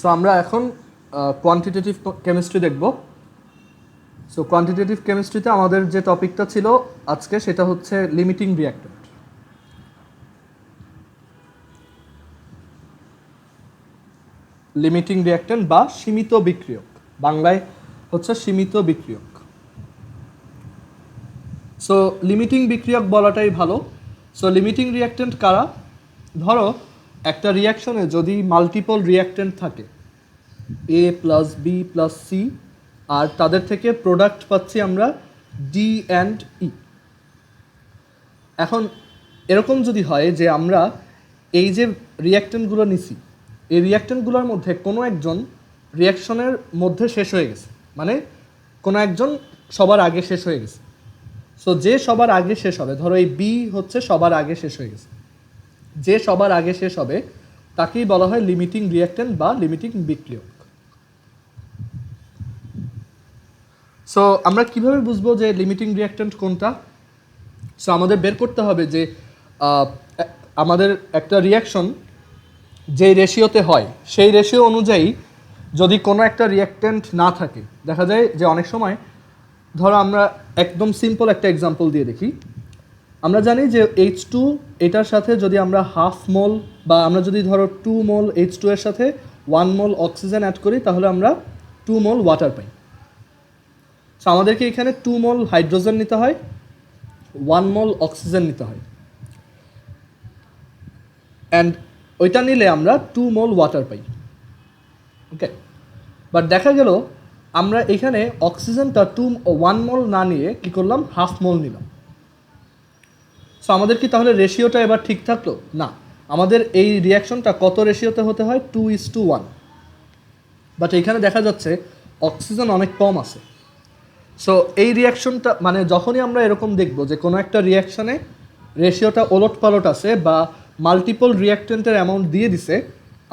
So আমরা এখন quantitative chemistry দেখব। সো কোয়ান্টিটেটিভ কেমিস্ট্রিতে আমাদের যে টপিকটা ছিল আজকে সেটা হচ্ছে লিমিটিং রিঅ্যাক্ট্যান্ট। লিমিটিং রিঅ্যাক্ট্যান্ট বা সীমিত বিক্রিয়ক, বাংলায় হচ্ছে সীমিত বিক্রিয়ক। সো লিমিটিং বিক্রিয়ক বলাটাই ভালো। সো লিমিটিং রিঅ্যাক্ট্যান্ট কারা? ধরো একটা রিঅ্যাকশনে যদি মাল্টিপল রিঅ্যাক্ট্যান্ট থাকে, এ প্লাস বি প্লাস সি, আর তাদের থেকে প্রোডাক্ট পাচ্ছি আমরা ডি অ্যান্ড ই। এখন এরকম যদি হয় যে আমরা এই যে রিঅ্যাক্ট্যান্টগুলো নিছি, এই রিঅ্যাক্ট্যান্টগুলোর মধ্যে কোনো একজন রিঅ্যাকশনের মধ্যে শেষ হয়ে গেছে, মানে কোনো একজন সবার আগে শেষ হয়ে গেছে। সো যে সবার আগে শেষ হবে, ধরো এই বি হচ্ছে সবার আগে শেষ হয়ে গেছে, যে সবার আগে শেষ হবে তাকেই বলা হয় লিমিটিং রিঅ্যাক্ট্যান্ট বা লিমিটিং বিক্রিয়ক। সো আমরা কিভাবে বুঝবো যে লিমিটিং রিঅ্যাক্ট্যান্ট কোনটা? সো আমাদের বের করতে হবে যে আমাদের একটা রিঅ্যাকশন যে রেশিওতে হয় সেই রেশিও অনুযায়ী যদি কোনো একটা রিঅ্যাক্ট্যান্ট না থাকে, দেখা যায় যে অনেক সময়, ধরো আমরা একদম সিম্পল একটা এক্সাম্পল দিয়ে দেখি। আমরা জানি যে H2 এটার সাথে যদি আমরা হাফ মোল বা আমরা যদি ধরো 2 মোল H2 এর সাথে 1 মোল অক্সিজেন অ্যাড করি তাহলে আমরা 2 মোল ওয়াটার পাই। সো আমাদেরকে এখানে 2 মোল হাইড্রোজেন নিতে হয়, 1 মোল অক্সিজেন নিতে হয়, অ্যান্ড ওইটা নিলে আমরা 2 মোল ওয়াটার পাই। ওকে, বাট দেখা গেল আমরা এখানে অক্সিজেনটা 1 মোল না নিয়ে কী করলাম, হাফ মোল নিলাম। সো আমাদের কি তাহলে রেশিওটা এবার ঠিক থাকলো? না, আমাদের এই রিঅ্যাকশনটা কত রেশিওতে হতে হয়? 2:1। বাট এখানে দেখা যাচ্ছে অক্সিজেন অনেক কম আছে। সো এই রিঅ্যাকশনটা মানে যখনই আমরা এরকম দেখব যে কোনো একটা রিঅ্যাকশনে রেশিওটা ওলট পালট আছে বা মাল্টিপল রিঅ্যাক্ট্যান্টের অ্যামাউন্ট দিয়ে দিছে,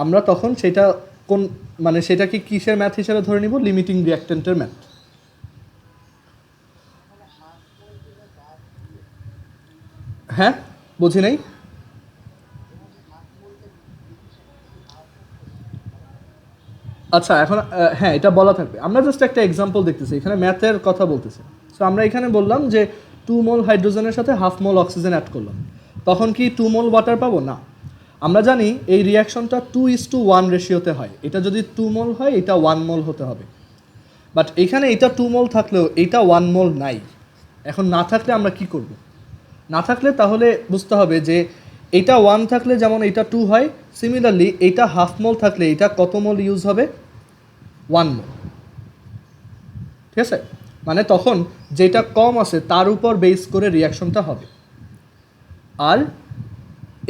আমরা তখন সেটা কোন মানে সেটাকে কিসের ম্যাথ হিসেবে ধরে নিব? লিমিটিং রিঅ্যাক্ট্যান্টের ম্যাথ। হ্যাঁ, বুঝি নাই। আচ্ছা, এখন হ্যাঁ, এটা বলা থাকবে। আমরা জাস্ট একটা এক্সাম্পল দেখতেছি, এখানে ম্যাথের কথা বলতেছি। সো আমরা এখানে বললাম যে 2 মোল হাইড্রোজেনের সাথে হাফ মোল অক্সিজেন অ্যাড করলাম, তখন কি 2 মোল ওয়াটার পাবো? না, আমরা জানি এই রিঅ্যাকশনটা 2:1 রেশিওতে হয়। এটা যদি 2 মোল হয় এটা 1 মোল হতে হবে। বাট এখানে এটা 2 মোল থাকলেও এটা 1 মোল নাই। এখন না থাকলে আমরা কি করব? না থাকলে তাহলে বুঝতে হবে যে এটা 1 থাকলে যেমন এটা 2 হয়, সিমিলারলি এইটা হাফ মোল থাকলে এটা কত মোল ইউজ হবে? 1 মোল। ঠিক আছে, মানে তখন যেটা কম আছে তার উপর বেস করে রিয়াকশনটা হবে। আর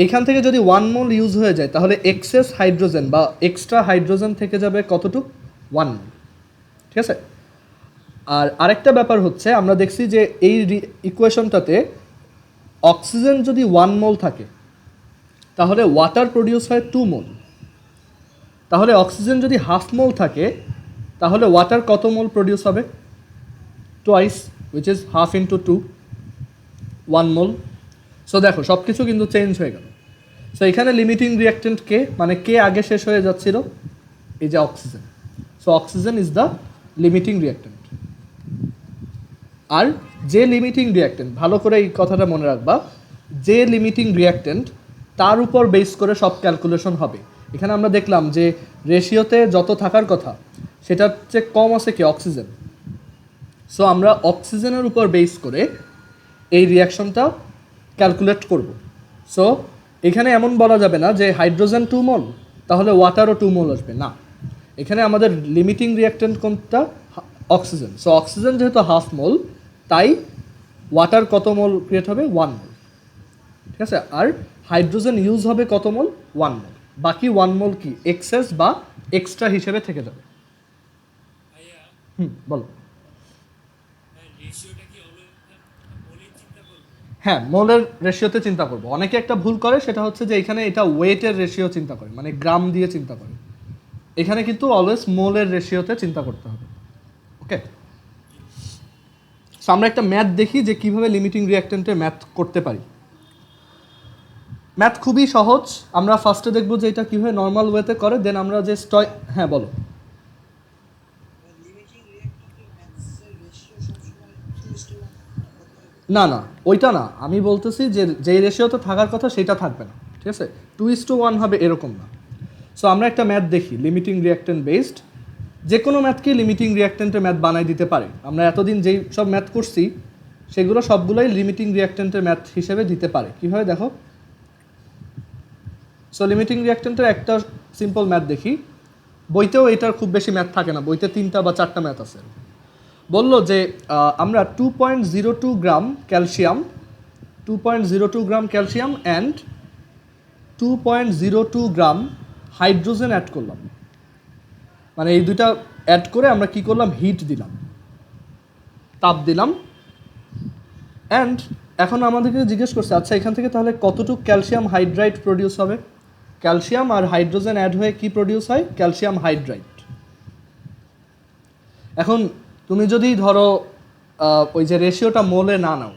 এখান থেকে যদি 1 মোল ইউজ হয়ে যায় তাহলে এক্সেস হাইড্রোজেন বা এক্সট্রা হাইড্রোজেন থেকে যাবে কতটুক? 1 মোল। ঠিক আছে, আর আরেকটা ব্যাপার হচ্ছে আমরা দেখছি যে এই ইকুয়েশনটাতে অক্সিজেন যদি 1 মোল থাকে তাহলে ওয়াটার প্রডিউস হয় 2 মোল। তাহলে অক্সিজেন যদি হাফ মোল থাকে তাহলে ওয়াটার কত মোল প্রডিউস হবে? Twice, which is half into 2, 1 mole. So দেখো সব কিছু কিন্তু চেঞ্জ হয়ে গেল। সো এখানে লিমিটিং রিঅ্যাক্ট্যান্ট কে, মানে কে আগে শেষ হয়ে যাচ্ছিল? এই যে oxygen. So oxygen is the limiting reactant. আর যে লিমিটিং রিঅ্যাক্ট্যান্ট, ভালো করে এই কথাটা মনে রাখবা, যে লিমিটিং রিঅ্যাক্ট্যান্ট তার উপর বেস করে সব ক্যালকুলেশন হবে। এখানে আমরা দেখলাম যে রেশিওতে যত থাকার কথা সেটার চেয়ে কম আছে কি? অক্সিজেন। সো আমরা অক্সিজেনের উপর বেস করে এই রিঅ্যাকশনটা ক্যালকুলেট করব। সো এখানে এমন বলা যাবে না যে হাইড্রোজেন 2 মোল তাহলে ওয়াটারও 2 মোল আসবে, না। এখানে আমাদের লিমিটিং রিঅ্যাক্ট্যান্ট কোনটা? অক্সিজেন। সো অক্সিজেন যেহেতু হাফ মোল, তাই ওয়াটার কত মোল ক্রিয়েট হবে? 1 মোল। ঠিক আছে, আর হাইড্রোজেন ইউজ হবে কত মোল? 1 মোল। বাকি 1 মোল কি এক্সেস বা এক্সট্রা হিসেবে থেকে যাবে। বলো। হ্যাঁ, মোলের রেশিওতে চিন্তা করবো। অনেকে একটা ভুল করে, সেটা হচ্ছে যে এখানে এটা ওয়েটের রেশিও চিন্তা করে, মানে গ্রাম দিয়ে চিন্তা করে। এখানে কিন্তু অলওয়েজ মোলের রেশিওতে চিন্তা করতে হবে। ওকে, সো আমরা একটা ম্যাথ দেখি যে কিভাবে লিমিটিং রিঅ্যাক্ট্যান্টের ম্যাথ করতে পারি। ম্যাথ খুবই সহজ। আমরা ফার্স্টে দেখবো যে এটা কীভাবে নর্মাল ওয়েতে করে, দেন আমরা যে হ্যাঁ বলো। না না, ওইটা না, আমি বলতেছি যে যেই রেশিওতে থাকার কথা সেটা থাকবে না, ঠিক আছে? 2:1 হবে এরকম না। সো আমরা একটা ম্যাথ দেখি লিমিটিং রিঅ্যাক্ট্যান্ট বেসড। যে কোনো ম্যাথকেই লিমিটিং রিঅ্যাক্ট্যান্টের ম্যাথ বানাই দিতে পারে। আমরা এতদিন যেই সব ম্যাথ করছি সেগুলো সবগুলোই লিমিটিং রিঅ্যাক্ট্যান্টের ম্যাথ হিসেবে দিতে পারে। কীভাবে দেখো? সো লিমিটিং রিঅ্যাক্ট্যান্টের একটা সিম্পল ম্যাথ দেখি। বইতেও এটার খুব বেশি ম্যাথ থাকে না, বইতে 3টা বা 4টা ম্যাথ আছে। বললো যে আমরা 2.02 gram calcium 2.02 gram calcium and 2.02 gram hydrogen add করলাম। মানে এই দুইটা অ্যাড করে আমরা কি করলাম, হিট দিলাম, তাপ দিলাম। অ্যান্ড এখন আমাদেরকে জিজ্ঞেস করছে আচ্ছা এখান থেকে তাহলে কতটুকু ক্যালসিয়াম হাইড্রাইড প্রডিউস হবে। ক্যালসিয়াম আর হাইড্রোজেন অ্যাড হয়ে কি প্রডিউস হয়, ক্যালসিয়াম হাইড্রাইড। এখন তুমি যদি ধরো ওই যে রেশিওটা মোলে না নাও,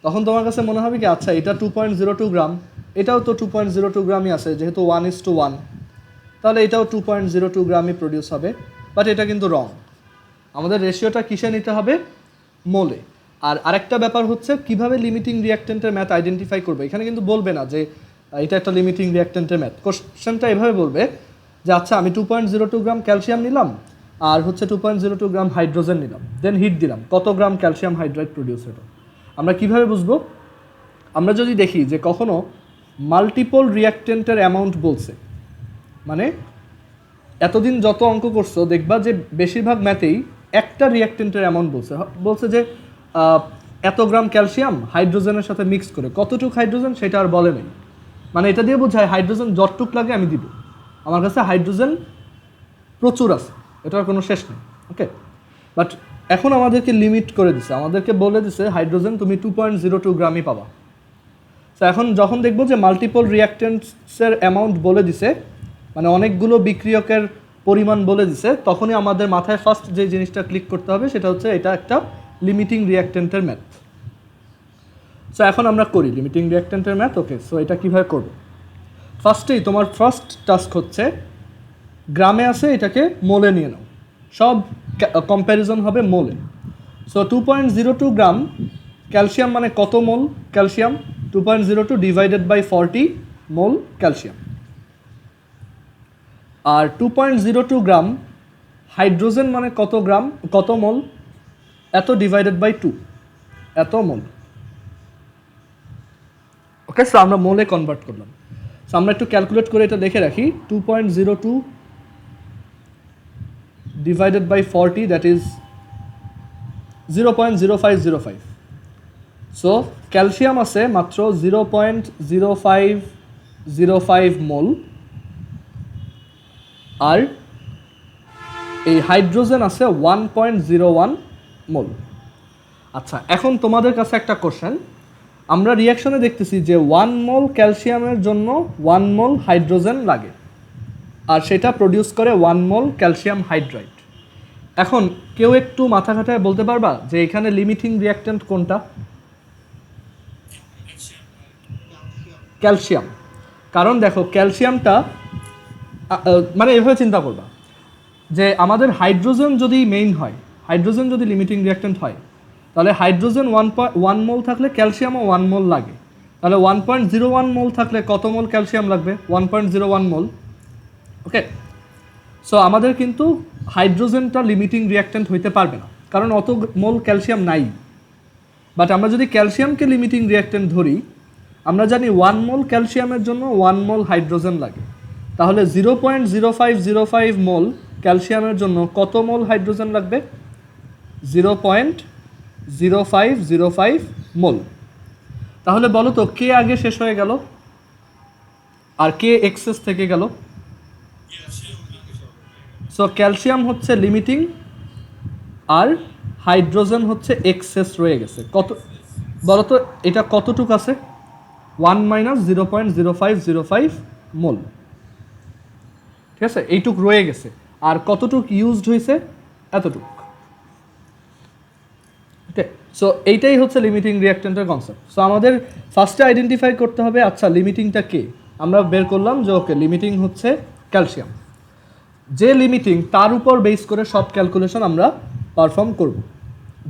তখন তোমার কাছে মনে হবে কি আচ্ছা এটা 2.02 গ্রাম, এটাও তো 2.02 গ্রামই আছে, যেহেতু 1:1, তাহলে এটাও 2.02 গ্রামই প্রডিউস হবে। বাট এটা কিন্তু রং। আমাদের রেশিওটা কিসে নিতে হবে, মোলে। আর আরেকটা ব্যাপার হচ্ছে কিভাবে লিমিটিং রিঅ্যাক্ট্যান্টের ম্যাথ আইডেন্টিফাই করবে। এখানে কিন্তু বলবে না যে এটা একটা লিমিটিং রিঅ্যাক্ট্যান্টের ম্যাথ। কোশ্চেনটা এভাবে বলবে যে আচ্ছা আমি 2.02 গ্রাম ক্যালসিয়াম নিলাম আর হচ্ছে 2.02 গ্রাম হাইড্রোজেন নিলাম, দেন হিট দিলাম, কত গ্রাম ক্যালসিয়াম হাইড্রাইড প্রডিউস হলো। আমরা কিভাবে বুঝবো? আমরা যদি দেখি যে কখনো মাল্টিপল রিঅ্যাক্ট্যান্টের অ্যামাউন্ট বলছে, মানে এতদিন যত অঙ্ক করছো দেখবা যে বেশিরভাগ ম্যাথেই একটা রিঅ্যাক্ট্যান্টের অ্যামাউন্ট বলছে যে এত গ্রাম ক্যালসিয়াম হাইড্রোজেনের সাথে মিক্স করে, কতটুকু হাইড্রোজেন সেটা আর বলে নেই। মানে এটা দিয়ে বোঝায় হাইড্রোজেন যতটুক লাগে আমি দিব, আমার কাছে হাইড্রোজেন প্রচুর আছে, এটার কোনো শেষ নেই। ওকে, বাট এখন আমাদেরকে লিমিট করে দিছে, আমাদেরকে বলে দিছে হাইড্রোজেন তুমি 2.02 গ্রামই পাবা। তো এখন যখন দেখবো যে মাল্টিপল রিঅ্যাক্ট্যান্টসের অ্যামাউন্ট বলে দিছে, মানে অনেকগুলো বিক্রিয়কের পরিমাণ বলে দিছে, তখনই আমাদের মাথায় ফার্স্ট যে জিনিসটা ক্লিক করতে হবে সেটা হচ্ছে এটা একটা লিমিটিং রিঅ্যাক্ট্যান্টের ম্যাথ। সো এখন আমরা করি লিমিটিং রিঅ্যাক্ট্যান্টের ম্যাথ। ওকে, সো এটা কীভাবে করব? ফার্স্টেই তোমার ফার্স্ট টাস্ক হচ্ছে গ্রামে আছে এটাকে মোলে নিয়ে নাও, সব কম্প্যারিজন হবে মোলে। সো 2.02 গ্রাম ক্যালসিয়াম মানে কত mole calcium, 2.02 divided by 40 mole calcium. আর 2.02 গ্রাম হাইড্রোজেন মানে কত গ্রাম, কত মোল, এত ডিভাইডেড বাই 2, এত মোল। ওকে, সো আমরা মোলে কনভার্ট করলাম। সো আমরা একটু ক্যালকুলেট করে এটা দেখে রাখি, 2.02 divided by 40, that is 0.0505. So calcium আছে মাত্র 0.0505 মোল, আর এই হাইড্রোজেন আছে 1.01 মোল। আচ্ছা, এখন তোমাদের কাছে একটা কোশ্চেন, আমরা রিয়াকশনে দেখতেছি যে 1 মোল ক্যালসিয়ামের জন্য 1 মোল হাইড্রোজেন লাগে, আর সেটা প্রডিউস করে 1 মোল ক্যালসিয়াম হাইড্রাইড। এখন কেউ একটু মাথা খাটায় বলতে পারবা যে এখানে লিমিটিং রিঅ্যাক্ট্যান্ট কোনটা? ক্যালসিয়াম। কারণ দেখো ক্যালসিয়ামটা মানে এভাবে চিন্তা করবা যে আমাদের হাইড্রোজেন যদি মেইন হয়, হাইড্রোজেন যদি লিমিটিং রিঅ্যাক্ট্যান্ট হয়, তাহলে হাইড্রোজেন 1 মোল থাকলে ক্যালসিয়ামও 1 মোল লাগে। তাহলে 1.01 মোল থাকলে কত মোল ক্যালসিয়াম লাগবে? 1.01 মোল। ওকে, সো আমাদের কিন্তু হাইড্রোজেনটা লিমিটিং রিঅ্যাক্ট্যান্ট হইতে পারবে না, কারণ অত মোল ক্যালসিয়াম নাই। বাট আমরা যদি ক্যালসিয়ামকে লিমিটিং রিঅ্যাক্ট্যান্ট ধরি, আমরা জানি 1 মোল ক্যালসিয়ামের জন্য 1 মোল হাইড্রোজেন লাগে। তাহলে 0.0505 মোল ক্যালসিয়ামের জন্য কত মোল হাইড্রোজেন লাগবে? 0.0505 মোল। তাহলে বলো তো কে আগে শেষ হয়ে গেল আর কে এক্সেস থেকে গেল? সো ক্যালসিয়াম হচ্ছে লিমিটিং আর হাইড্রোজেন হচ্ছে এক্সেস রয়ে গেছে। কত বলো তো এটা কতটুক আছে? 1 মাইনাস 0.0505 মোল। ঠিক আছে, এইটুক রয়ে গেছে। আর কতটুক ইউজড হয়েছে? এতটুক। ওকে, সো এইটাই হচ্ছে লিমিটিং রিঅ্যাকট্যান্টের কনসেপ্ট। সো আমাদের ফার্স্টে আইডেন্টিফাই করতে হবে আচ্ছা লিমিটিংটা কে। আমরা বের করলাম যে ওকে লিমিটিং হচ্ছে ক্যালসিয়াম। যে লিমিটিং তার উপর বেস করে সব ক্যালকুলেশন আমরা পারফর্ম করব,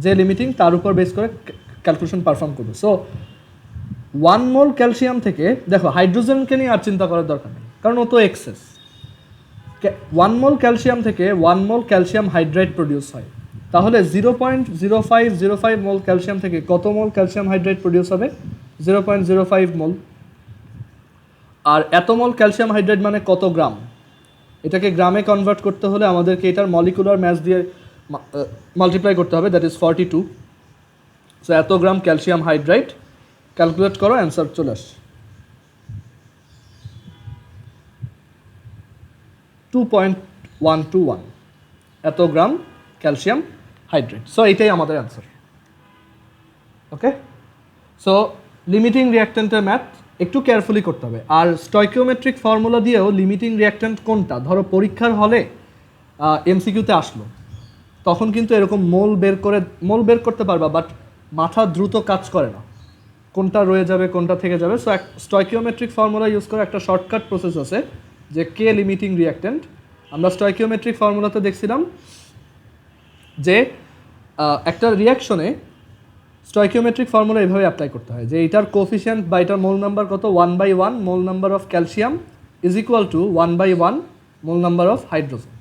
যে লিমিটিং তার উপর বেস করে ক্যালকুলেশন পারফর্ম করব। সো 1 মোল ক্যালসিয়াম থেকে দেখো হাইড্রোজেনকে নিয়ে আর চিন্তা করার দরকার নেই কারণ ও তো এক্সেস। 1 মোল ক্যালসিয়াম থেকে 1 মোল ক্যালসিয়াম হাইড্রাইড প্রডিউস হয়, তাহলে 0.0505 মোল ক্যালসিয়াম থেকে কত মোল ক্যালসিয়াম হাইড্রাইড প্রডিউস হবে? 0.05 মোল। আর এত মোল ক্যালসিয়াম হাইড্রাইড মানে কত গ্রাম? এটাকে গ্রামে কনভার্ট করতে হলে আমাদেরকে এটার মলিকুলার ম্যাস দিয়ে মাল্টিপ্লাই করতে হবে, দ্যাট ইজ 42। সো এত গ্রাম ক্যালসিয়াম হাইড্রাইড ক্যালকুলেট করো, অ্যান্সার চলে আসে 2.121 এত গ্রাম ক্যালসিয়াম হাইড্রেট। সো এইটাই আমাদের অ্যান্সার। ওকে, সো লিমিটিং রিঅ্যাকট্যান্টের ম্যাথ একটু কেয়ারফুলি করতে হবে। আর স্টয়কিওমেট্রিক ফর্মুলা দিয়েও লিমিটিং রিঅ্যাকট্যান্ট কোনটা, ধরো পরীক্ষার হলে এমসিকিউতে আসলো, তখন কিন্তু এরকম মোল বের করতে পারবা, বাট মাথা দ্রুত কাজ করে না, কোনটা রয়ে যাবে কোনটা থেকে যাবে। সো স্টয়কিওমেট্রিক ফর্মুলা ইউজ করে একটা শর্টকাট প্রসেস আছে যে কে লিমিটিং রিঅ্যাকট্যান্ট। আমরা স্টয়কিওমেট্রিক ফর্মুলাতে দেখছিলাম যে একটা রিঅ্যাকশনে স্টয়কিওমেট্রিক ফর্মুলা এভাবে অ্যাপ্লাই করতে হয় যে এটার কোফিশিয়েন্ট বা এটার মোল নাম্বার কত, 1/1 mole number of calcium is equal to 1/1 mole number of hydrogen.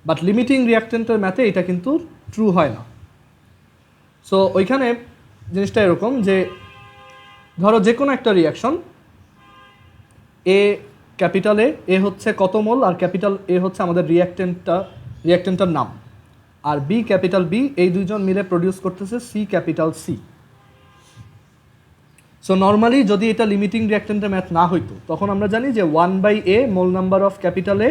But limiting রিঅ্যাকট্যান্টের ম্যাথে এটা কিন্তু ট্রু হয় না। সো ওইখানে জিনিসটা এরকম যে ধরো যে কোনো একটা রিঅ্যাকশন এ ক্যাপিটাল এ হচ্ছে কত মোল, আর ক্যাপিটাল এ হচ্ছে আমাদের রিঅ্যাকট্যান্টের নাম, আর বি ক্যাপিটাল বি, এই দুইজন মিলে প্রডিউস করতেছে C capital C. So normally যদি এটা লিমিটিং রিঅ্যাকট্যান্টের ম্যাথ না হইতো তখন আমরা জানি যে 1/a mole number of capital A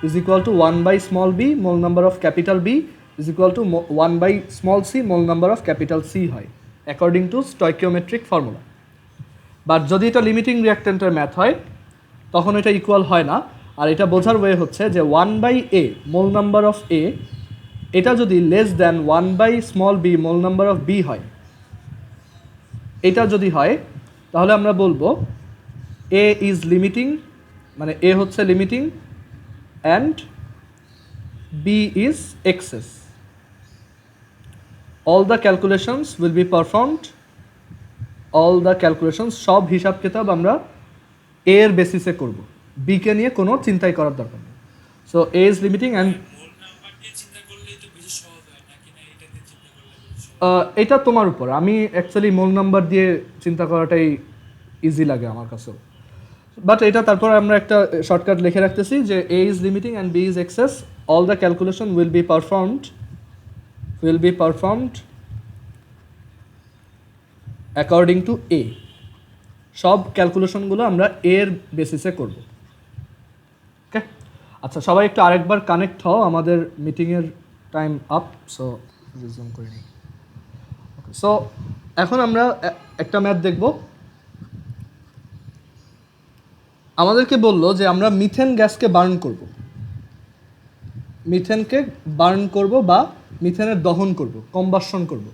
is equal to small B mole number of capital B is equal to small C mole number of capital C হয় according to stoichiometric formula. But যদি এটা limiting রিঅ্যাকট্যান্টের math হয় তখন এটা equal হয় না। আর এটা বোঝার ওয়ে হচ্ছে যে 1/a mole number of A এটা যদি less than small B mole number of B হয়, এটা যদি হয় তাহলে আমরা বলবো এ ইজ লিমিটিং, মানে এ হচ্ছে limiting and B is excess. All the calculations will be performed, all the calculations সব হিসাব কিতাব আমরা এ এর বেসিসে করব, বি কে নিয়ে কোনো চিন্তাই করার দরকার নেই। So A is limiting and এটা তোমার উপর, আমি অ্যাকচুয়ালি মোল নাম্বার দিয়ে চিন্তা করাটাই ইজি লাগে আমার কাছেও। বাট এটা তারপর আমরা একটা শর্টকাট লিখে রাখতেছি যে A is limiting and B is excess, all the calculation will be performed according to A. সব ক্যালকুলেশনগুলো আমরা এর বেসিসে করব। ওকে, আচ্ছা সবাই একটু আরেকবার কানেক্ট হও, আমাদের মিটিংয়ের টাইম আপ, সো রিজুম করে নিই। ওকে, সো এখন আমরা একটা ম্যাথ দেখব। আমাদেরকে বললো যে আমরা মিথেন গ্যাসকে বার্ন করব, মিথেনকে বার্ন করব বা মিথেনের দহন করব, কম্বাসন করব।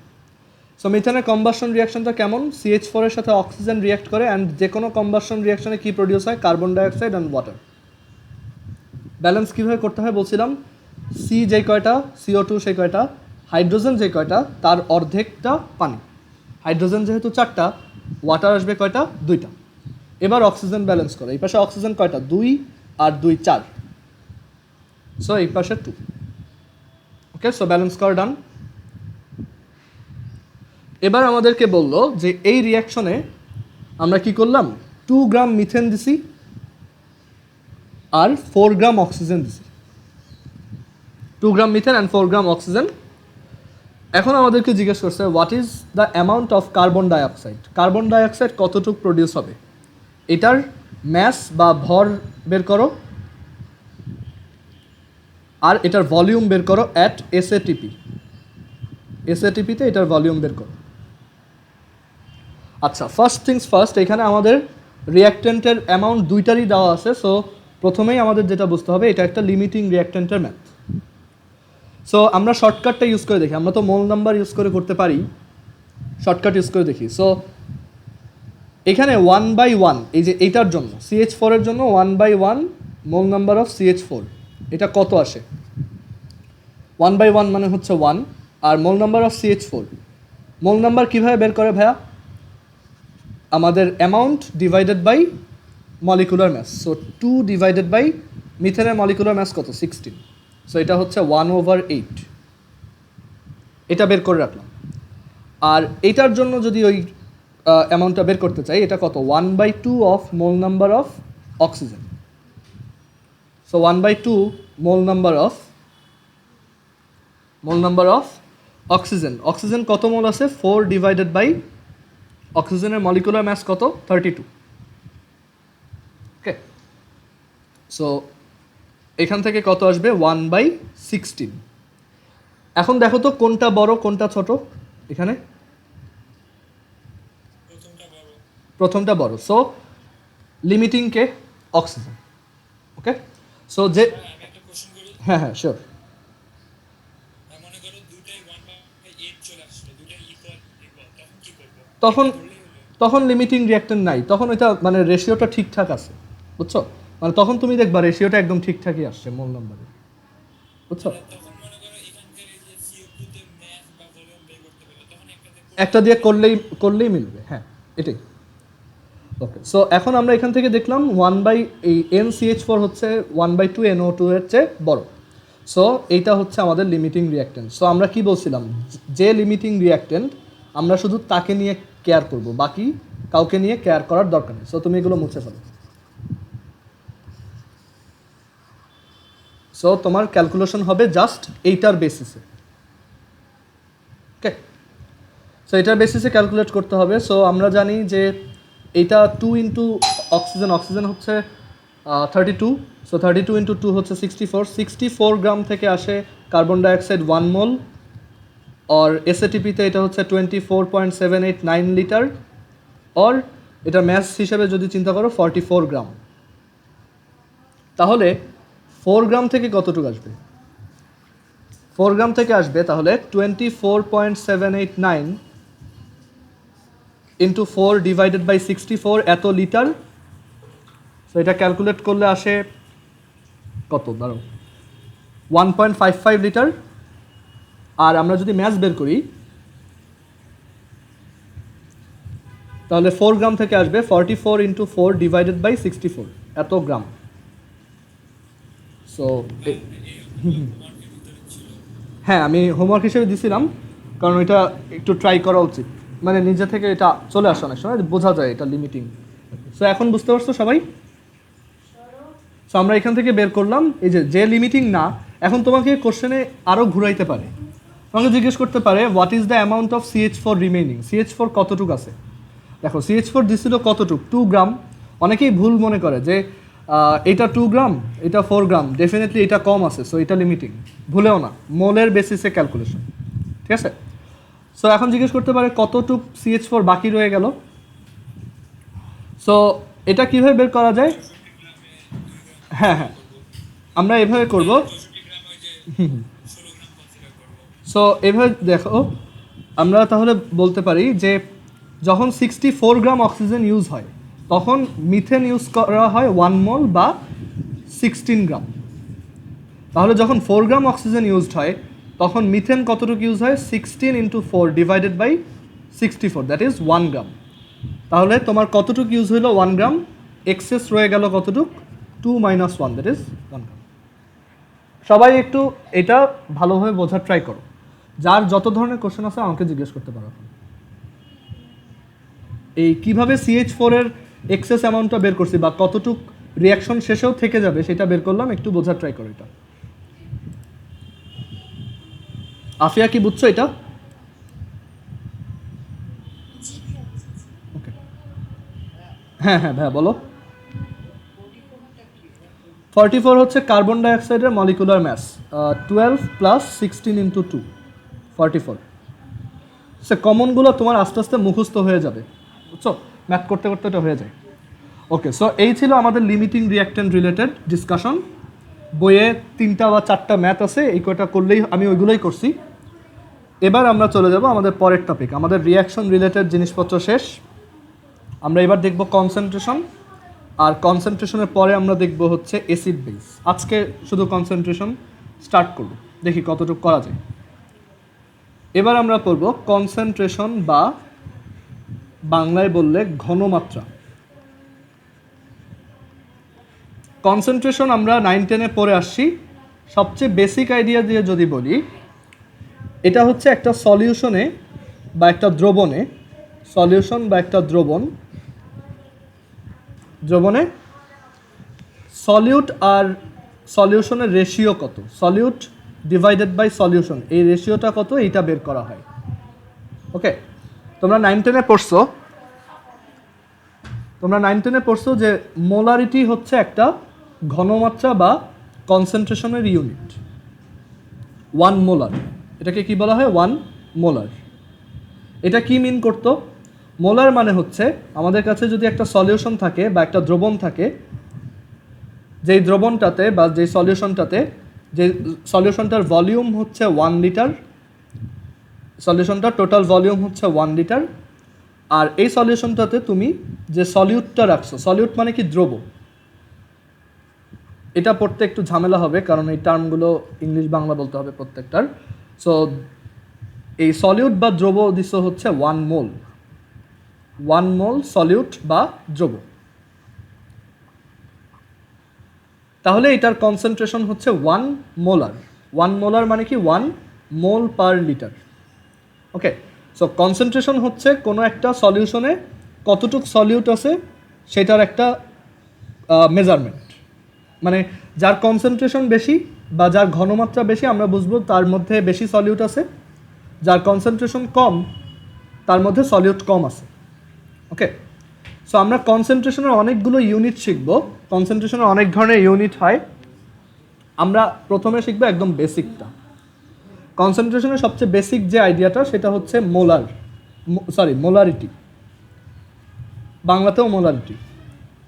সো মিথেনের কম্বাসন রিয়াকশনটা কেমন? CH4 এর সাথে অক্সিজেন রিয়াক্ট করে, অ্যান্ড যে কোনো কম্বাসন রিয়াকশনে কী প্রডিউস হয়? Carbon dioxide and water. Balance কীভাবে করতে হয় বলছিলাম, সি যে কয়টা, CO2 সেই কয়টা, হাইড্রোজেন যে কয়টা তার অর্ধেকটা পানি। হাইড্রোজেন যেহেতু 4টা, ওয়াটার আসবে কয়টা? 2টা। এবার অক্সিজেন ব্যালেন্স করে, এই পাশে অক্সিজেন কয়টা? 2 আর 2 4, সো এই পাশে 2। ওকে, সো ব্যালেন্স কর, ডান। এবার আমাদেরকে বললো যে এই রিয়াকশনে আমরা কি করলাম, 2 গ্রাম মিথেন দিছি আর 4 গ্রাম অক্সিজেন দিছি, 2 গ্রাম মিথেন অ্যান্ড 4 গ্রাম অক্সিজেন। এখন আমাদেরকে জিজ্ঞেস করছে what is the amount of carbon dioxide, carbon dioxide কতটুকু প্রডিউস হবে, এটার ম্যাস বা ভর বের করো আর এটার ভলিউম বের করো অ্যাট এসএটিপিতে এটার ভলিউম বের করো। আচ্ছা, ফার্স্ট থিংস ফার্স্ট, এখানে আমাদের রিয়াক্ট্যান্টের অ্যামাউন্ট দুইটারই দেওয়া আছে। সো প্রথমেই আমাদের যেটা বুঝতে হবে এটা একটা লিমিটিং রিয়াক্ট্যান্টের ম্যাথ। সো আমরা শর্টকাটটা ইউজ করে দেখি, আমরা তো মোল নাম্বার ইউজ করে করতে পারি, শর্টকাট ইউজ করে দেখি। সো এখানে 1/1 এই যে এইটার জন্য CH4 এর জন্য 1/1 মোল নাম্বার অফ CH4 এটা কত আসে? 1/1 মানে হচ্ছে 1, আর mole number of CH4 mole number কীভাবে বের করে ভাইয়া? আমাদের amount divided by molecular mass. So 2 divided by মিথেনের মলিকুলার ম্যাস কত? 16। সো এটা হচ্ছে 1/8, এটা বের করে রাখলাম। আর এটার জন্য যদি ওই অ্যামাউন্টটা বের করতে চাই, এটা কত? 1/2 of mole number of oxygen. So 1/2 mole number of oxygen. Oxygen কত মোল আছে? 4 ডিভাইডেড বাই অক্সিজেনের মলিকুলার ম্যাস কত? 32। ওকে, সো এখান থেকে কত আসবে? 1/16। এখন দেখো তো কোনটা বড় কোনটা ছোট? এখানে প্রথমটা বড়। সো লিমিটিং কে? অক্সিজেন। ওকে, সো যে হ্যাঁ হ্যাঁ শিওর। তখন লিমিটিং রিঅ্যাক্ট্যান্ট নাই, তখন ওইটা মানে রেশিওটা ঠিকঠাক আছে, বুঝছো? মানে তখন তুমি দেখবা রেশিওটা একদম ঠিকঠাকই আসছে মোল নাম্বারে, বুঝছো? একটা দিয়ে করলেই মিলবে, হ্যাঁ এটাই। ওকে, সো এখন আমরা এখান থেকে দেখলাম এই NCH4 হচ্ছে 1/2 NO2 এর চেয়ে বড়। সো এইটা হচ্ছে আমাদের লিমিটিং রিঅ্যাক্ট্যান্ট। সো আমরা কি বলছিলাম? যে লিমিটিং রিঅ্যাক্ট্যান্ট আমরা শুধু তাকে নিয়ে কেয়ার করব, বাকি কাউকে নিয়ে কেয়ার করার দরকার নেই। সো তুমি এগুলো মুছে ফেলো। সো তোমার ক্যালকুলেশন হবে জাস্ট এইটার বেসিসে। ওকে, সো এটার বেসিসে ক্যালকুলেট করতে হবে। সো আমরা জানি যে এইটা 2 ইন্টু অক্সিজেন হচ্ছে 32। সো 32 ইন্টু 2 হচ্ছে 64 গ্রাম থেকে আসে কার্বন ডাইঅক্সাইড 1 মোল, আর এসএটিপিতে এটা হচ্ছে 24.789 লিটার, আর এটা ম্যাস হিসেবে যদি চিন্তা করো 44 গ্রাম। তাহলে 4 গ্রাম থেকে কতটুকু আসবে? 4 গ্রাম থেকে আসবে তাহলে 24.789 ইন্টু 4 ডিভাইডেড বাই 64 এত লিটার। সো এটা ক্যালকুলেট করলে আসে কত? দাঁড়ো, 1.55 লিটার। আর আমরা যদি ম্যাস বের করি তাহলে 4 গ্রাম থেকে আসবে 44 ইন্টু 4 ডিভাইডেড বাই 64 এত গ্রাম। সো হ্যাঁ, আমি হোমওয়ার্ক হিসেবে দিছিলাম, কারণ এটা একটু ট্রাই করা উচিত, মানে নিজে থেকে এটা চলে আসে অনেক সময়, বোঝা যায় এটা লিমিটিং। সো এখন বুঝতে পারছো সবাই? সো আমরা এখান থেকে বের করলাম এই যে লিমিটিং না। এখন তোমাকে কোশ্চেনে আরও ঘুরাইতে পারে, তোমাকে জিজ্ঞেস করতে পারে what is the amount of CH4 remaining. CH4 কতটুকু আছে? দেখো CH4 দিছিল কতটুক? 2 গ্রাম। অনেকেই ভুল মনে করে যে এটা 2 গ্রাম, এটা 4 গ্রাম, ডেফিনেটলি এটা কম আছে, সো এটা লিমিটিং। ভুলেও না, মোলের বেসিসে ক্যালকুলেশন, ঠিক আছে? সো এখন জিজ্ঞেস করতে পারে কতটুক CH4 বাকি রয়ে গেল। সো এটা কীভাবে বের করা যায়? হ্যাঁ হ্যাঁ, আমরা এভাবে করব। সো এভাবে দেখো, আমরা তাহলে বলতে পারি যে যখন 64 গ্রাম অক্সিজেন ইউজ হয় তখন মিথেন ইউজ করা হয় 1 মোল বা 16 গ্রাম। তাহলে যখন 4 গ্রাম অক্সিজেন ইউজড হয় তখন মিথেন কতটুকু ইউজ হয়? 16 into 4 divided by 64, that is 1 gram. তাহলে তোমার কতটুকু ইউজ হইলো? 1 গ্রাম। এক্সেস রয়ে গেল কতটুক? 2 মাইনাস 1, দ্যাট ইজ 1 গ্রাম। সবাই একটু এটা ভালোভাবে বোঝার ট্রাই করো। যার যত ধরনের কোশ্চেন আছে আমাকে জিজ্ঞেস করতে পারো। এই কিভাবে CH4 এর এক্সেস অ্যামাউন্টটা বের করছি বা কতটুক রিয়াকশন শেষেও থেকে যাবে সেটা বের করলাম, একটু বোঝার ট্রাই করো এটা। আফিয়া কি বুঝছো এটা? ওকে, হ্যাঁ হ্যাঁ ভাইয়া বলো। 44 হচ্ছে কার্বন ডাইঅক্সাইডের মলিকুলার ম্যাস, 12 প্লাস 16 ইন্টু 2, 44। সে কমনগুলো তোমার আস্তে আস্তে মুখস্থ হয়ে যাবে, বুঝছো? ম্যাথ করতে করতে এটা হয়ে যায়। ওকে, সো এই ছিল আমাদের লিমিটিং রিঅ্যাক্ট্যান্ট রিলেটেড ডিসকাশন। বইয়ে 3টা বা 4টা ম্যাথ আছে, এই কয়টা করলেই আমি ওইগুলোই করছি। এবার আমরা চলে যাব আমাদের পরের টপিক, আমাদের রিয়াকশন রিলেটেড জিনিসপত্র শেষ। আমরা এবার দেখব কনসেন্ট্রেশন, আর কনসেন্ট্রেশনের পরে আমরা দেখব হচ্ছে অ্যাসিড বেস। আজকে শুধু কনসেন্ট্রেশন স্টার্ট করব, দেখি কতটুকু করা যায়। এবার আমরা পড়ব কনসেন্ট্রেশন বা বাংলায় বললে ঘনমাত্রা। কনসেন্ট্রেশন আমরা 9-10-এ পড়ে আসছি। সবচেয়ে বেসিক আইডিয়া দিয়ে যদি বলি, এটা হচ্ছে একটা সলিউশনে বা একটা দ্রবণে, সলিউশন বা একটা দ্রবণে সলিউট আর সলিউশনের রেশিও কত, সলিউট ডিভাইডেড বাই সলিউশন, এই রেশিওটা কত এইটা বের করা হয়। ওকে, তোমরা 9-10-এ পড়ছো যে মোলারিটি হচ্ছে একটা ঘনমাত্রা বা কনসেন্ট্রেশনের ইউনিট। 1 মোলার, এটাকে কি বলা হয়? 1 মোলার। এটা কি মিন করতো? মোলার মানে হচ্ছে আমাদের কাছে যদি একটা সলিউশন থাকে বা একটা দ্রবণ থাকে, যেই দ্রবণটাতে বা যেই সলিউশনটাতে, যে সলিউশনটার ভলিউম হচ্ছে 1 লিটার, সলিউশনটার টোটাল ভলিউম হচ্ছে 1 লিটার, আর এই সলিউশনটাতে তুমি যে সলিউটটা রাখছো, সলিউট মানে কি? দ্রব। এটা পড়তে একটু ঝামেলা হবে কারণ এই টার্মগুলো ইংলিশ বাংলা বলতে হবে প্রত্যেকটার। সো এই সলিউট বা দ্রব দিছো হচ্ছে 1 মোল, 1 মোল সলিউট বা দ্রব। তাহলে এটার কনসেন্ট্রেশন হচ্ছে 1 মোলার। 1 মোলার মানে কি? 1 মোল পার লিটার। ওকে, সো কনসেন্ট্রেশন হচ্ছে কোনো একটা সলিউশনে কতটুক সলিউট আছে সেটার একটা মেজারমেন্ট। মানে যার কনসেন্ট্রেশন বেশি বা যার ঘনমাত্রা বেশি আমরা বুঝবো তার মধ্যে বেশি সলিউট আছে, যার কনসেন্ট্রেশন কম তার মধ্যে সলিউট কম আছে। ওকে, সো আমরা কনসেন্ট্রেশনের অনেকগুলো ইউনিট শিখবো। কনসেন্ট্রেশনের অনেক ধরনের ইউনিট হয়। আমরা প্রথমে শিখবো একদম বেসিকটা। কনসেন্ট্রেশনের সবচেয়ে বেসিক যে আইডিয়াটা সেটা হচ্ছে মোলারিটি, বাংলাতেও মোলারিটি।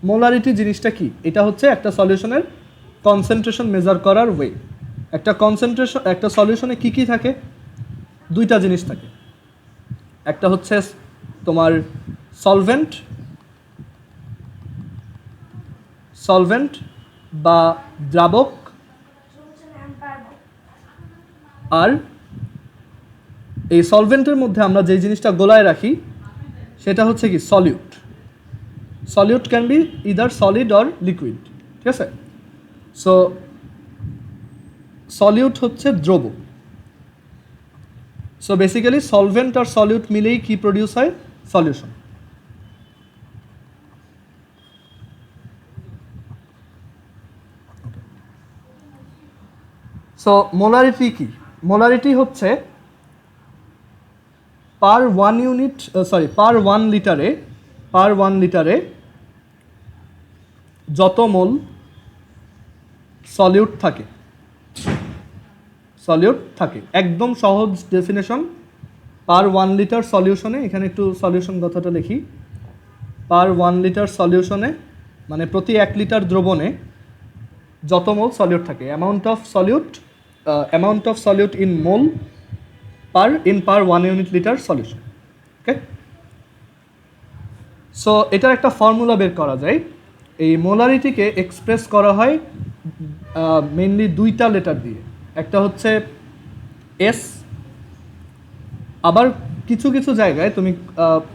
মোলারিটি জিনিসটা কি? এটা হচ্ছে একটা সলিউশনের কনসেন্ট্রেশন মেজার করার ওয়ে। একটা সলিউশনে কি কি থাকে? 2টা জিনিস থাকে। একটা হচ্ছে তোমার সলভেন্ট বা দ্রাবক, আর এই সলভেন্টের মধ্যে আমরা যে জিনিসটা গোলায় রাখি সেটা হচ্ছে কি? Solute. Solute can be either solid or liquid, ঠিক আছে? সো সলিউট হচ্ছে দ্রব। সো বেসিক্যালি সলভেন্ট আর সলিউট মিলেই কি প্রডিউস হয়? সলিউশন। সো মোলারিটি কি? মোলারিটি হচ্ছে পার 1 লিটারে যত মোল সলিউট থাকে। একদম সহজ ডেফিনেশন, পার 1 লিটার সলিউশনে, এখানে একটু সলিউশন কথাটা লিখি, পার 1 লিটার সলিউশনে মানে প্রতি 1 লিটার দ্রবণে যত মোল সলিউট থাকে, amount of solute in mole per 1 unit litre solution. Okay, so এটার একটা ফর্মুলা বের করা যায়। এই মোলারিটিকে এক্সপ্রেস করা হয় মেইনলি 2টা লেটার দিয়ে। একটা হচ্ছে এস, আবার কিছু কিছু জায়গায় তুমি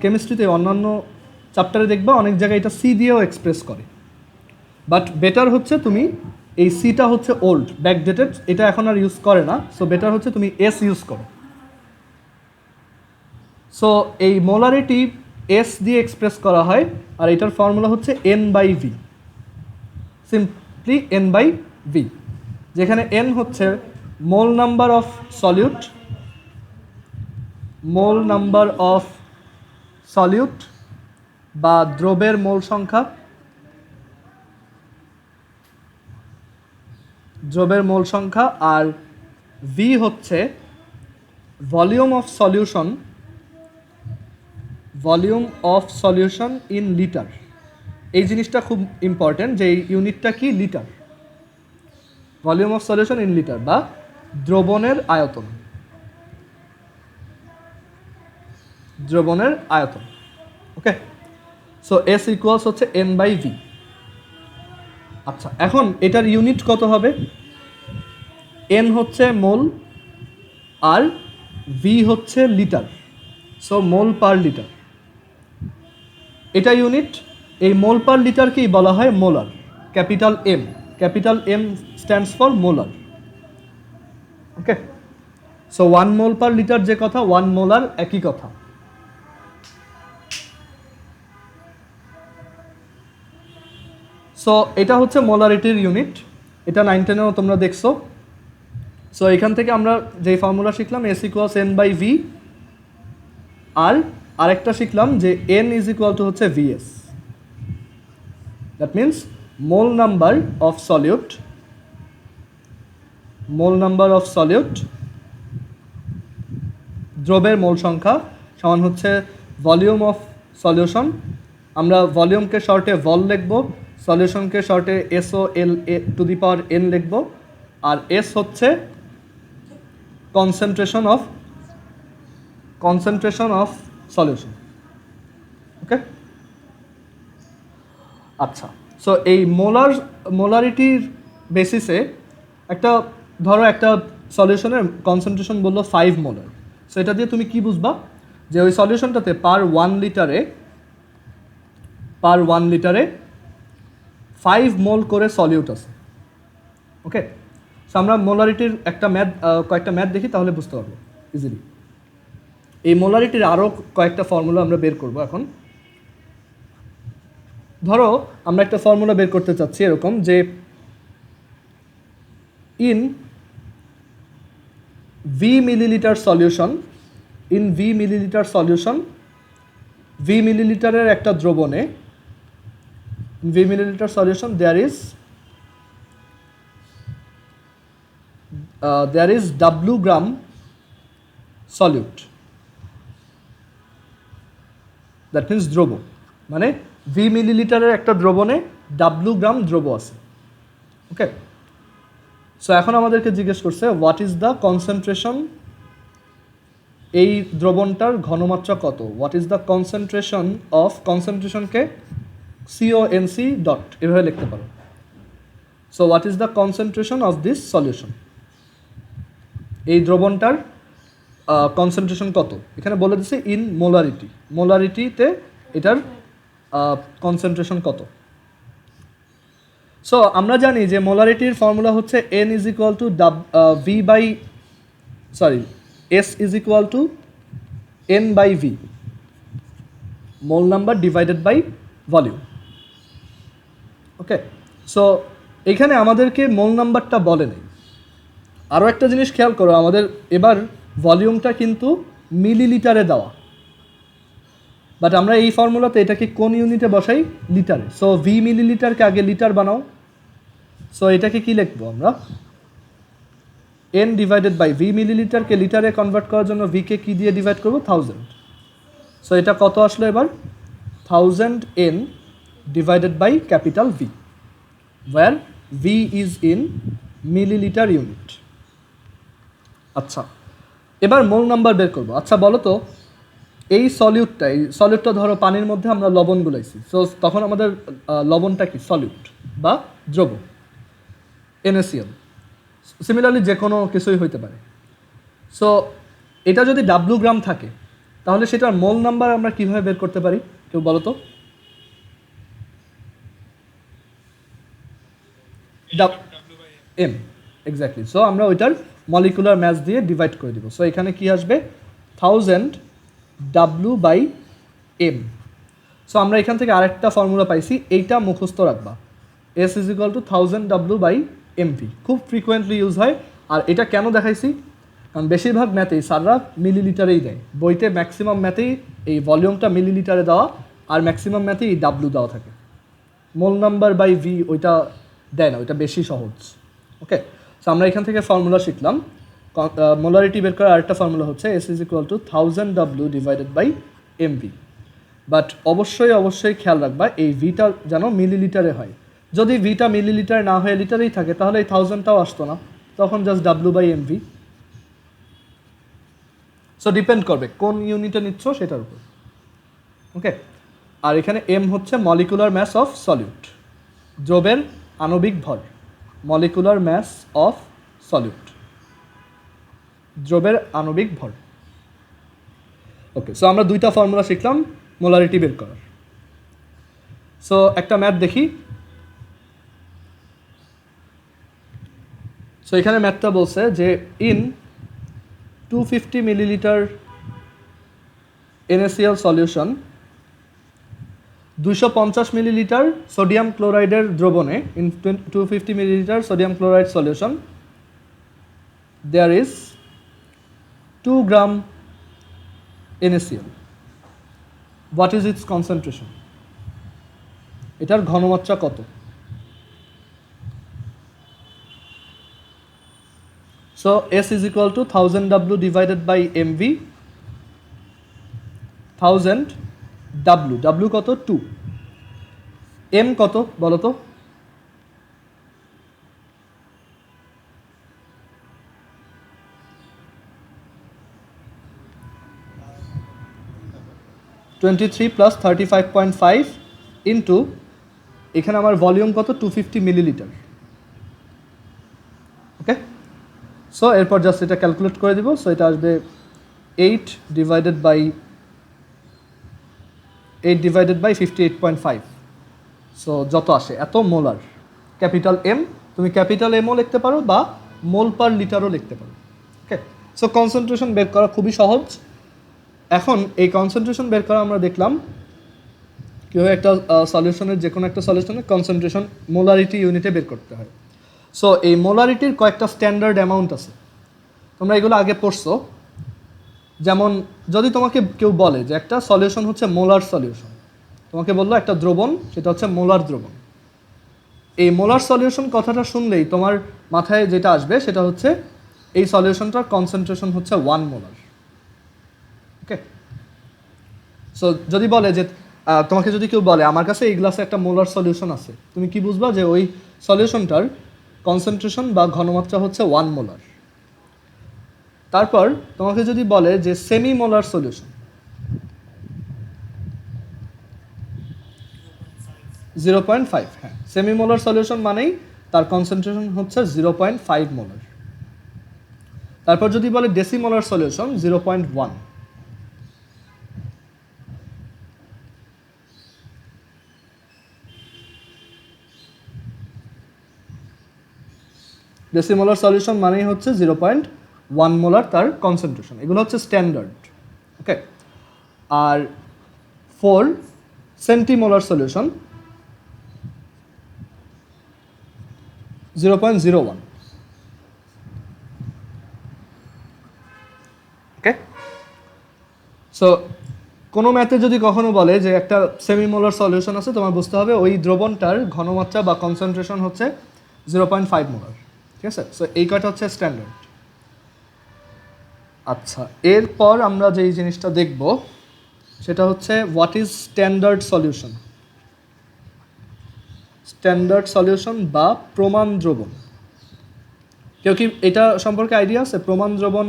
কেমিস্ট্রিতে অন্যান্য চ্যাপ্টারে দেখবা অনেক জায়গায় এটা সি দিয়েও এক্সপ্রেস করে, বাট বেটার হচ্ছে তুমি এই সিটা হচ্ছে ওল্ড, ব্যাকডেটেড, এটা এখন আর ইউজ করে না। সো বেটার হচ্ছে তুমি এস ইউজ করো। সো এই মোলারিটি এস দিয়ে এক্সপ্রেস করা হয়, আর এটার ফর্মুলা হচ্ছে N/V, সিম্পলি N/V, যেখানে N হচ্ছে মোল নাম্বার অফ সলিউট বা দ্রবের মোল সংখ্যা, আর V হচ্ছে volume of solution in litre. এই জিনিসটা খুব ইম্পর্টেন্ট যে এই ইউনিটটা কি? Litre. Volume of solution in litre বা দ্রবণের আয়তন, দ্রবণের আয়তন। ওকে, সো এস ইকুয়ালস হচ্ছে এন বাই ভি। আচ্ছা, এখন এটার ইউনিট কত হবে? এন হচ্ছে মোল আর ভি হচ্ছে litre, so mole per litre. এটা ইউনিট। এই মোল পার লিটারকেই বলা হয় molar, capital M. Capital M stands for molar. Okay, so 1 mole per litre যে কথা, 1 মোলার একই কথা। সো এটা হচ্ছে মোলারিটির ইউনিট। এটা 9-10-এও তোমরা দেখছো। সো এখান থেকে আমরা যেই ফর্মুলা শিখলাম S equals N by V, আর আরেকটা শিখলাম যে এন ইজ ইকুয়াল টু হচ্ছে VS. That means mole number of solute, mole number of solute, দ্রবের মোল সংখ্যা সমান হচ্ছে ভলিউম অফ সলিউশন। আমরা ভলিউমকে শর্টে ভল লিখব, সলিউশনকে শর্টে S O L A to the power N লিখব, আর এস হচ্ছে কনসেন্ট্রেশন অফ সলিউশন। ওকে, আচ্ছা, সো এই মোলারিটির বেসিসে ধরো একটা সলিউশনের কনসেন্ট্রেশন বললো 5 মোলার। সো এটা দিয়ে তুমি কি বুঝবা যে ওই সলিউশনটাতে পার 1 লিটারে 5 মোল করে সলিউট আছে। ওকে, সো আমরা মোলারিটির কয়েকটা ম্যাথ দেখি, তাহলে বুঝতে পারবো ইজিলি। এই মোলারিটির আরও কয়েকটা ফর্মুলা আমরা বের করব এখন। ধরো আমরা একটা ফর্মুলা বের করতে চাচ্ছি এরকম যে in V millilitre solution, V মিলিলিটারের একটা দ্রবণে, V millilitre solution there is W gram solute, that means দ্রব, মানে ভি মিলিলিটারের একটা দ্রবণে W গ্রাম দ্রব আছে। ওকে, সো এখন আমাদেরকে জিজ্ঞেস করছে হোয়াট ইজ দ্য কনসেন্ট্রেশন, এই দ্রবণটার ঘনমাত্রা কত, what is the concentration of, কনসেন্ট্রেশনকে CONC ডট এভাবে লিখতে পারো। So what is the concentration of this solution, এই দ্রবণটার কনসেন্ট্রেশন কত, এখানে বলে দিচ্ছে ইন মোলারিটি, মোলারিটিতে এটার কনসেন্ট্রেশন কত। সো আমরা জানি যে মোলারিটির ফর্মুলা হচ্ছে N is equal to S is equal to N by V, mole number divided by volume. Okay, so এখানে আমাদেরকে মোল নাম্বারটা বলে নেই। আরও একটা জিনিস খেয়াল করো, আমাদের এবার ভলিউমটা কিন্তু মিলিলিটারে দেওয়া, বাট আমরা এই ফর্মুলাতে এটাকে কোন ইউনিটে বসাই, লিটারে। সো ভি মিলিলিটারকে আগে লিটার বানাও। সো এটাকে কি লিখবো আমরা, এন ডিভাইডেড বাই ভি, মিলিলিটারকে লিটারে কনভার্ট করার জন্য ভিকে কি দিয়ে ডিভাইড করবো, 1000। সো এটা কত আসলো এবার, 1000 N divided by capital V, where V is in millilitre unit. আচ্ছা, এবার মোল নাম্বার বের করবো। আচ্ছা বলো তো, এই সলিউটটা ধরো পানির মধ্যে আমরা লবণ গুলাইছি, সো তখন আমাদের লবণটা কি, সলিউট বা দ্রব, NaCl। সিমিলারলি যে কোনো কিছুই হইতে পারে। সো এটা যদি W গ্রাম থাকে, তাহলে সেটার মোল নাম্বার আমরা কিভাবে বের করতে পারি, কেউ বলো তো? M, exactly. সো আমরা ওইটার মলিকুলার ম্যাস দিয়ে ডিভাইড করে দিব। সো এখানে কি আসবে, 1000 W/m। সো আমরা এখান থেকে আরেকটা ফর্মুলা পাইছি, এইটা মুখস্থ রাখবা, S is equal to 1000 W/mv। খুব ফ্রিকোয়েন্টলি ইউজ হয়। আর এটা কেন দেখাইছি, কারণ বেশিরভাগ ম্যাথেই স্যাররা মিলিলিটারেই দেয়, বইতে ম্যাক্সিমাম ম্যাথেই এই ভলিউমটা মিলিলিটারে দেওয়া, আর ম্যাক্সিমাম ম্যাথেই এই W দেওয়া থাকে, মোল নাম্বার বাই ভি ওইটা দেয় না, ওইটা বেশি সহজ। ওকে, সো আমরা এখান থেকে ফর্মুলা শিখলাম। মোলারিটি বের করার আরেকটা ফর্মুলা হচ্ছে S is equal to 1000 W divided by mv। But অবশ্যই খেয়াল রাখবা এই ভিটা যেন মিলিলিটারে হয়, যদি ভিটা মিলিলিটার না হয়ে লিটারেই থাকে তাহলে এই 1000টাও আসতো না, তখন জাস্ট W/mv। সো ডিপেন্ড করবে কোন ইউনিটে নিচ্ছ সেটার উপর। ওকে, আর এখানে এম হচ্ছে মলিকুলার ম্যাস অফ সলিউট, দ্রবের আণবিক ভর। মলিকুলার ম্যাস অফ সলিউট, দ্রবের আণবিক ভর। ওকে, সো আমরা দুইটা ফর্মুলা শিখলাম মোলারিটি বের করার। সো একটা ম্যাথ দেখি। সো এখানে ম্যাথটা বলছে যে in 250 millilitre NaCl solution 250 millilitre sodium ক্লোরাইডের দ্রবণে, in 250 millilitre sodium chloride solution there is 2 gram NaCl। What is its concentration? এটার ঘনমাত্রা কত? So S is equal to 1000 W divided by mv, 1000 W, W কত? 2, M কত বলো তো? (23 + 35.5) into এখানে আমার ভলিউম কত? 250 মিলিলিটার। ওকে, সো এরপর জাস্ট এটা ক্যালকুলেট করে দিব। সো এটা আসবে 8 ডিভাইডেড বাই 58.5। সো যত আসে এত মোলার, ক্যাপিটাল এম। তুমি ক্যাপিটাল এমও লিখতে পারো বা মোল পার লিটারও লিখতে পারো। ওকে, সো কনসেন্ট্রেশন বের করা খুবই সহজ। এখন এই কনসেন্ট্রেশন বের করা আমরা দেখলাম কীভাবে একটা সলিউশনের, যে কোনো একটা সলিউশনের কনসেন্ট্রেশন মোলারিটি ইউনিটে বের করতে হয়। সো এই মোলারিটির কয়েকটা স্ট্যান্ডার্ড অ্যামাউন্ট আছে, তোমরা এগুলো আগে পড়ছো। যেমন যদি তোমাকে কেউ বলে যে একটা সলিউশন হচ্ছে মোলার সলিউশন, তোমাকে বললো একটা দ্রবণ সেটা হচ্ছে মোলার দ্রবণ, এই মোলার সলিউশন কথাটা শুনলেই তোমার মাথায় যেটা আসবে সেটা হচ্ছে এই সলিউশনটার কনসেন্ট্রেশন হচ্ছে 1 মোলার। ওকে, সো যদি বলে যে তোমাকে যদি কেউ বলে আমার কাছে এই গ্লাসে একটা মোলার সলিউশন আছে, তুমি কি বুঝবা? যে ওই সলিউশনটার কনসেন্ট্রেশন বা ঘনমাত্রা হচ্ছে 1 মোলার। তারপর তোমাকে যদি বলে যে সেমি মোলার সলিউশন 0.5, হ্যাঁ, সেমি মোলার সলিউশন মানেই তার কনসেন্ট্রেশন হচ্ছে 0.5 মোলার। তারপর যদি বলে ডেসিমোলার সলিউশন 0.1। ডেসিমোলার সলিউশন মানেই হচ্ছে 0.1 মোলার তার কনসেন্ট্রেশন। এগুলো হচ্ছে স্ট্যান্ডার্ড। ওকে, আর 4 সেন্টিমোলার সলিউশন 0.01। ওকে, সো কোনো ম্যাথে যদি কখনো বলে যে একটা সেমিমোলার সলিউশন আছে, তোমার বুঝতে হবে ওই দ্রবণটার ঘনমাত্রা বা কনসেন্ট্রেশন হচ্ছে 0.5 মোলার। ঠিক আছে, সো এই কয়টা হচ্ছে স্ট্যান্ডার্ড। আচ্ছা, এরপর আমরা যেই জিনিসটা দেখব সেটা হচ্ছে what is standard solution. Standard solution বা প্রমাণ দ্রবণ। কেউ কি এটা সম্পর্কে আইডিয়া আছে? প্রমাণ দ্রবণ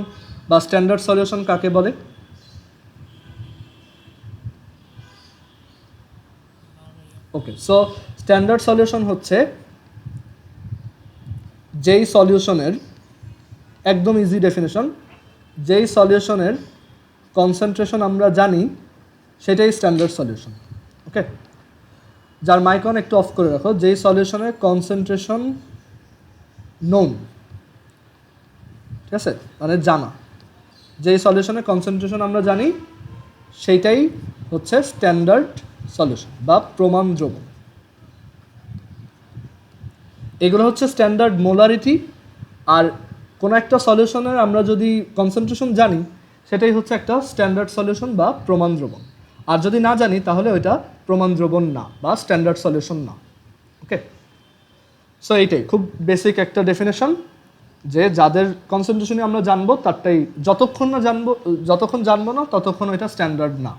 বা স্ট্যান্ডার্ড সলিউশন কাকে বলে? ওকে, সো স্ট্যান্ডার্ড সলিউশন হচ্ছে যেই সলিউশনের, একদম ইজি ডেফিনেশন, যেই সলিউশনের কনসেন্ট্রেশন আমরা জানি সেটাই স্ট্যান্ডার্ড সলিউশন। ওকে, যার মাইকন একটু অফ করে রাখো। যেই সলিউশনের কনসেন্ট্রেশন নোন, ঠিক আছে, মানে জানা, যেই সলিউশনের কনসেন্ট্রেশন আমরা জানি সেইটাই হচ্ছে স্ট্যান্ডার্ড সলিউশন বা প্রমাণ দ্রবণ। এগুলো হচ্ছে স্ট্যান্ডার্ড মোলারিটি। আর কোনো একটা সলিউশনের আমরা যদি কনসেন্ট্রেশন জানি সেটাই হচ্ছে একটা স্ট্যান্ডার্ড সলিউশন বা প্রমাণ দ্রবণ। আর যদি না জানি তাহলে ওইটা প্রমাণ দ্রবণ না বা স্ট্যান্ডার্ড সলিউশন না। ওকে, সো এইটাই খুব বেসিক একটা ডেফিনেশন, যে যাদের কনসেন্ট্রেশনে আমরা জানবো তারটাই, যতক্ষণ জানবো না ততক্ষণ ওইটা স্ট্যান্ডার্ড না।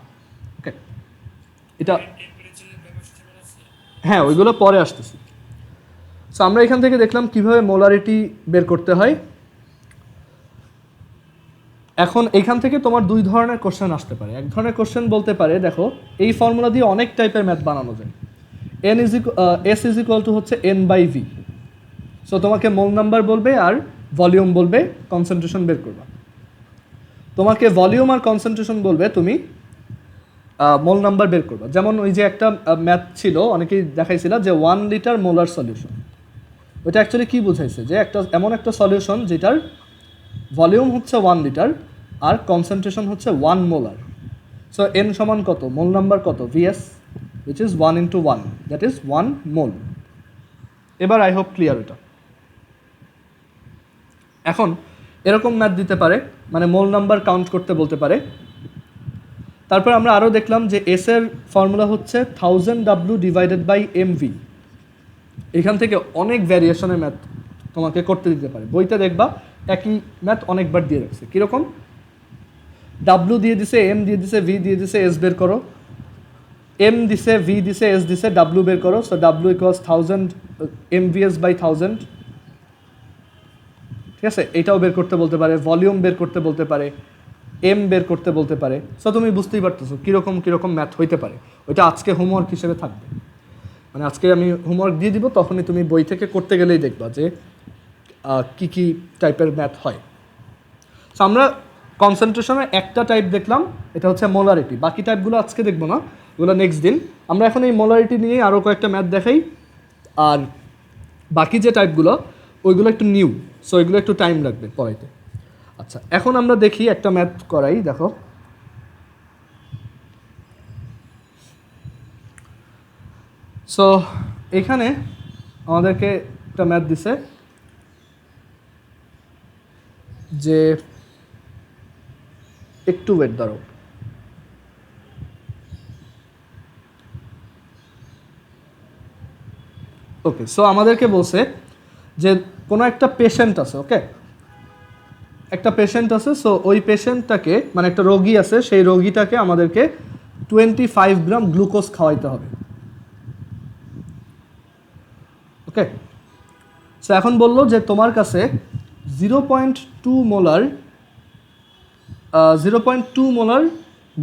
ওকে, এটা হ্যাঁ ওইগুলো পরে আসতেছি। সো আমরা এখান থেকে দেখলাম কিভাবে মোলারিটি বের করতে হয়। এখন এখান থেকে তোমার দুই ধরনের কোশ্চেন আসতে পারে। এক ধরনের কোশ্চেন বলতে পারে, দেখো এই ফর্মুলা দিয়ে অনেক টাইপের ম্যাথ বানানো যায়। এস ইজ ইকুয়াল টু হচ্ছে এন বাই ভি। সো তোমাকে মোল নাম্বার বলবে আর ভলিউম বলবে, কনসেন্ট্রেশন বের করবা। তোমাকে ভলিউম আর কনসেন্ট্রেশন বলবে, তুমি মোল নাম্বার বের করবা। যেমন ওই যে একটা ম্যাথ ছিল, অনেকেই দেখাইছিল যে 1 লিটার মোলার সলিউশন। ওইটা অ্যাকচুয়ালি কী বুঝাইছে, যে এমন একটা সলিউশন যেটার ভলিউম হচ্ছে 1 লিটার আর কনসেন্ট্রেশন হচ্ছে 1 মোলার। সো এন সমান কত, মোল নাম্বার কত, VS, which is 1 into 1, that is 1 mole. এবার আই হোপ ক্লিয়ার এটা। এখন এরকম ম্যাথ দিতে পারে, মানে মোল নাম্বার কাউন্ট করতে বলতে পারে। তারপর আমরা আরও দেখলাম যে এস এর ফর্মুলা হচ্ছে 1000W ডিভাইডেড বাই এমভি। এখান থেকে অনেক ভ্যারিয়েশনের ম্যাথ তোমাকে করতে দিতে পারে। বইতে দেখবা একই ম্যাথ অনেকবার দিয়ে রাখছে। কীরকম, ডাব্লু দিয়ে দিছে, এম দিয়ে দিছে, ভি দিয়ে দিছে, এস বের করো। এম দিছে, ভি দিছে, এস দিছে, ডাব্লু বের করো। So W equals 1000 MVS by 1000। ঠিক আছে, এটাও বের করতে বলতে পারে, ভলিউম বের করতে বলতে পারে, এম বের করতে বলতে পারে। সো তুমি বুঝতেই পারতেছো কীরকম কীরকম ম্যাথ হইতে পারে। ওইটা আজকে হোমওয়ার্ক হিসেবে থাকবে, মানে আজকে আমি হোমওয়ার্ক দিয়ে দিব, তখনই তুমি বই থেকে করতে গেলেই দেখবা যে কী কী টাইপের ম্যাথ হয়। সো আমরা কনসেন্ট্রেশনের একটা টাইপ দেখলাম, এটা হচ্ছে মোলারিটি। বাকি টাইপগুলো আজকে দেখবো না, এগুলো নেক্সট দিন। আমরা এখন এই মোলারিটি নিয়ে আরও কয়েকটা ম্যাথ দেখাই। আর বাকি যে টাইপগুলো ওইগুলো একটু নিউ, সো এগুলো একটু টাইম লাগবে পড়াইতে। আচ্ছা, এখন আমরা দেখি একটা ম্যাথ করাই। দেখো সো এখানে আমাদেরকে একটা ম্যাথ দিছে যে, একটু ওয়েট ধরো। ওকে, সো আমাদেরকে বলছে যে কোনো একটা পেশেন্ট আছে, ওকে, একটা পেশেন্ট আছে। সো ওই পেশেন্টটাকে, মানে একটা রোগী আছে, সেই রোগীটাকে আমাদেরকে 25 গ্রাম গ্লুকোজ খাওয়াইতে হবে। ওকে, সো এখন বললো যে তোমার কাছে 0.2 মোলার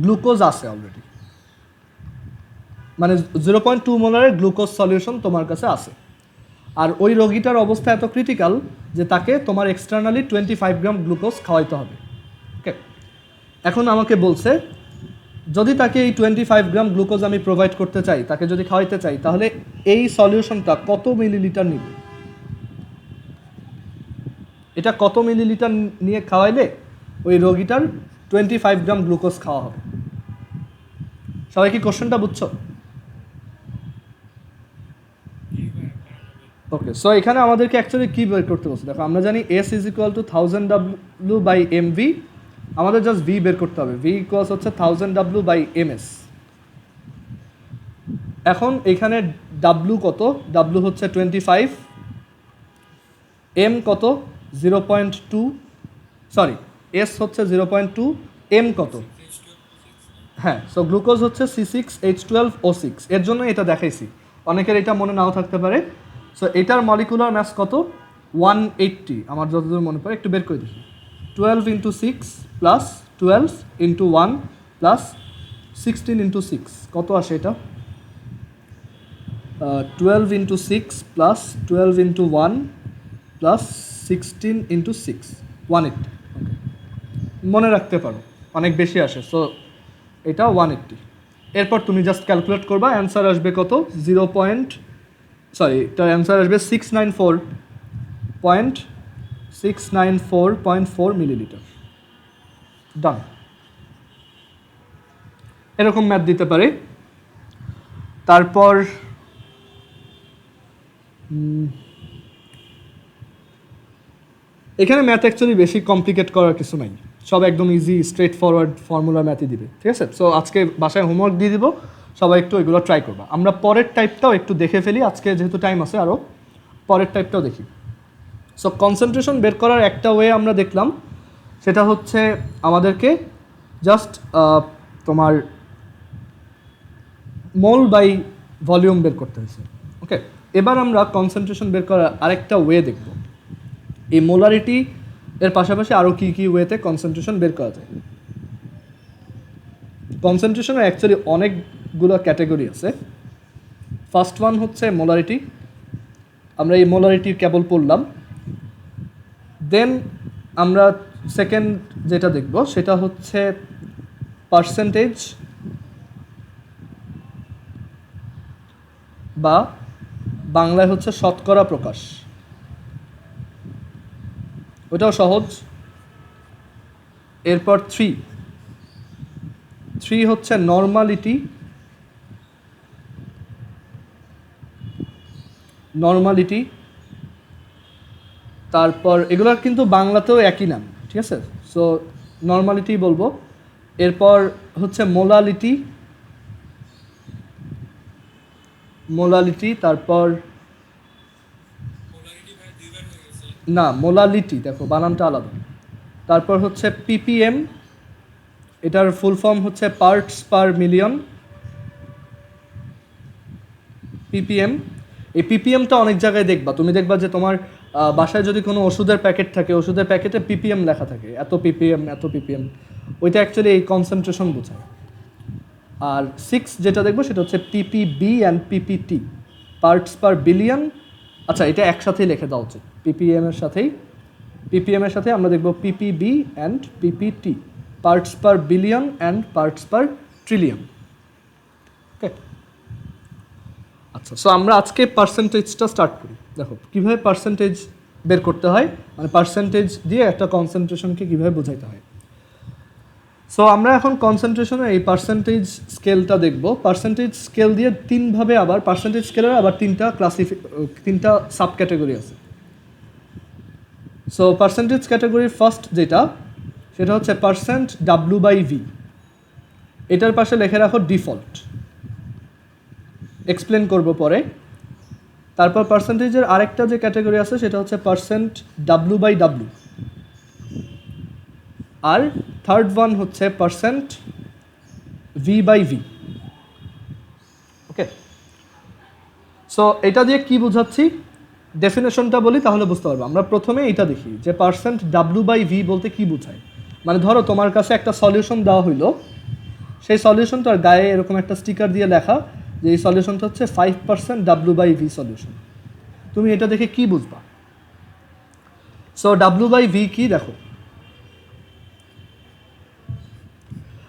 গ্লুকোজ আছে অলরেডি, মানে 0.2 মোলারের গ্লুকোজ সলিউশন তোমার কাছে আছে। আর ওই রোগীটার অবস্থা এত ক্রিটিক্যাল যে তাকে তোমার এক্সটার্নালি 25 গ্রাম গ্লুকোজ খাওয়াইতে হবে। ওকে, এখন আমাকে বলছে যদি তাকে এই 25 গ্রাম গ্লুকোজ আমি প্রোভাইড করতে চাই, তাকে যদি খাওয়াইতে চাই, তাহলে এই সলিউশনটা কত মিলিলিটার নিবে, এটা কত মিলিলিটার নিয়ে খাওয়াইলে ওই রোগীটার 25 গ্রাম গ্লুকোজ খাওয়া হবে। সবাই কি কোশ্চেনটা বুঝছো? ওকে, সো এখানে আমাদেরকে অ্যাকচুয়ালি কী বের করতে বলছে, দেখো আমরা জানি S is equal to 1000W by MV. আমাদের জাস্ট ভি বের করতে হবে। ভি ইকুয়ালস হচ্ছে 1000W বাই এমএস। এখন এখানে ডাব্লু কত, ডাব্লু হচ্ছে 25, এম কত 0.2, সরি এস হচ্ছে 0.2, এম কত, হ্যাঁ, সো গ্লুকোজ হচ্ছে C6H12O6। এর জন্য এটা দেখাইছি, অনেকের এটা মনে নাও থাকতে পারে। সো এটার মলিকুলার ম্যাস কত, 180, আমার যতদূর মনে পড়ে, একটু বের করে দিচ্ছি। 12 into 6 plus 12 into 1 plus 16 into 6, কত আসে এটা, 12 into 6 plus 12 into 1 plus 16 into 6, 180। মনে রাখতে পারো, অনেক বেশি আসে। সো এটা 180। এরপর তুমি জাস্ট ক্যালকুলেট করবা, অ্যান্সার আসবে কত, এটার অ্যান্সার আসবে 694.4 মিলিলিটার। ডান। এরকম ম্যাথ দিতে পারে। তারপর এখানে ম্যাথ অ্যাকচুয়ালি বেশি কমপ্লিকেট করার কিছু নাই, সব একদম ইজি স্ট্রেট ফরওয়ার্ড ফর্মুলা ম্যাথই দিবে। ঠিক আছে, সো আজকে বাসায় হোমওয়ার্ক দিয়ে দিব, সবাই একটু এগুলো ট্রাই করবা। আমরা পরের টাইপটাও একটু দেখে ফেলি, আজকে যেহেতু টাইম আছে আরও পরের টাইপটাও দেখি। সো কনসেন্ট্রেশন বের করার একটা ওয়ে আমরা দেখলাম, সেটা হচ্ছে আমাদেরকে জাস্ট তোমার মোল বাই ভলিউম বের করতে হয়েছে। ওকে, এবার আমরা কনসেন্ট্রেশন বের করার আরেকটা ওয়ে দেখব। এই মোলারিটি এর পাশাপাশি আরও কী কী ওয়েতে কনসেন্ট্রেশন বের করা যায়। কনসেন্ট্রেশনের অ্যাকচুয়ালি অনেকগুলো ক্যাটাগরি আছে। ফার্স্ট ওয়ান হচ্ছে মোলারিটি, আমরা এই মোলারিটি কেবল পড়লাম। দেন আমরা সেকেন্ড যেটা দেখব সেটা হচ্ছে পার্সেন্টেজ বা বাংলায় হচ্ছে শতকরা প্রকাশ, ওটাও সহজ। এরপর থ্রি হচ্ছে নর্মালিটি। তারপর এগুলোর কিন্তু বাংলাতেও একই নাম, ঠিক আছে? সো নর্মালিটি বলবো। এরপর হচ্ছে মোলালিটি, তারপর না মোলালিটি, দেখো বানানটা আলাদা। তারপর হচ্ছে পিপিএম, এটার ফুল ফর্ম হচ্ছে পার্টস পার মিলিয়ন, পিপিএম। এই পিপিএমটা অনেক জায়গায় দেখবা, তুমি দেখবা যে তোমার বাসায় যদি কোনো ওষুধের প্যাকেট থাকে, ওষুধের প্যাকেটে পিপিএম লেখা থাকে, এত পিপিএম, ওইটা অ্যাকচুয়ালি এই কনসেন্ট্রেশন বোঝায়। আর 6 যেটা দেখবো সেটা হচ্ছে PPB and PPT, parts per billion. আচ্ছা, এটা একসাথেই লিখে দেওয়া উচিত, পিপিএম এর সাথে আমরা দেখব PPB and PPT, parts per billion and parts per trillion. Okay, আচ্ছা। সো আমরা আজকে পার্সেন্টেজটা স্টার্ট করি। দেখো কীভাবে পার্সেন্টেজ বের করতে হয়, মানে পার্সেন্টেজ দিয়ে একটা কনসেন্ট্রেশনকে কীভাবে বোঝাইতে হয়। সো আমরা এখন কনসেন্ট্রেশনের এই পার্সেন্টেজ স্কেলটা দেখব। পার্সেন্টেজ স্কেল দিয়ে তিনভাবে, আবার পার্সেন্টেজ স্কেলের আবার তিনটা সাব ক্যাটাগরি আছে। সো পার্সেন্টেজ ক্যাটাগরির ফার্স্ট যেটা, সেটা হচ্ছে পার্সেন্ট W/V। এটার পাশে লিখে রাখো ডিফল্ট, এক্সপ্লেন করব পরে। তারপর পার্সেন্টেজের আরেকটা যে ক্যাটাগরি আছে সেটা হচ্ছে পার্সেন্ট W/W। আর থার্ড ওয়ান হচ্ছে পার্সেন্ট V/V। ওকে, সো এটা দিয়ে কি বোঝাচ্ছি, ডেফিনেশনটা বলি তাহলে বুঝতে পারবো। আমরা প্রথমে এটা দেখি যে পার্সেন্ট W/V বলতে কি বোঝায়। মানে ধরো তোমার কাছে একটা সলিউশন দেওয়া হইলো, সেই সলিউশনটার গায়ে এরকম একটা স্টিকার দিয়ে লেখা যে এই সলিউশনটা হচ্ছে 5% W/V সলিউশন। তুমি এটা দেখে কি বুঝবা? সো W/V কি দেখো।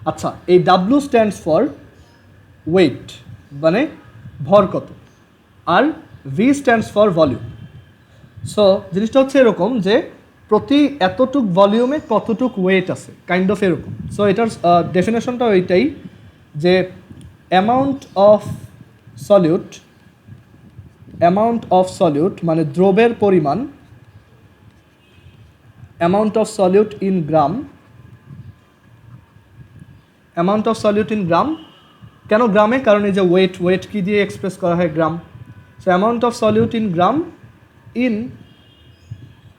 আচ্ছা, এই W স্ট্যান্ডস ফর ওয়েট, মানে ভর কত, আর V stands for volume. So জিনিসটা হচ্ছে এরকম যে প্রতি এতটুক ভলিউমে কতটুক ওয়েট আছে, কাইন্ড অফ এরকম। সো এটার ডেফিনেশনটা ওইটাই যে অ্যামাউন্ট অফ সলিউট মানে দ্রবের পরিমাণ, অ্যামাউন্ট অফ সলিউট ইন গ্রাম। কেন গ্রামে? কারণ এই যে ওয়েট কি দিয়ে এক্সপ্রেস করা হয়? Gram. So amount of solute in gram in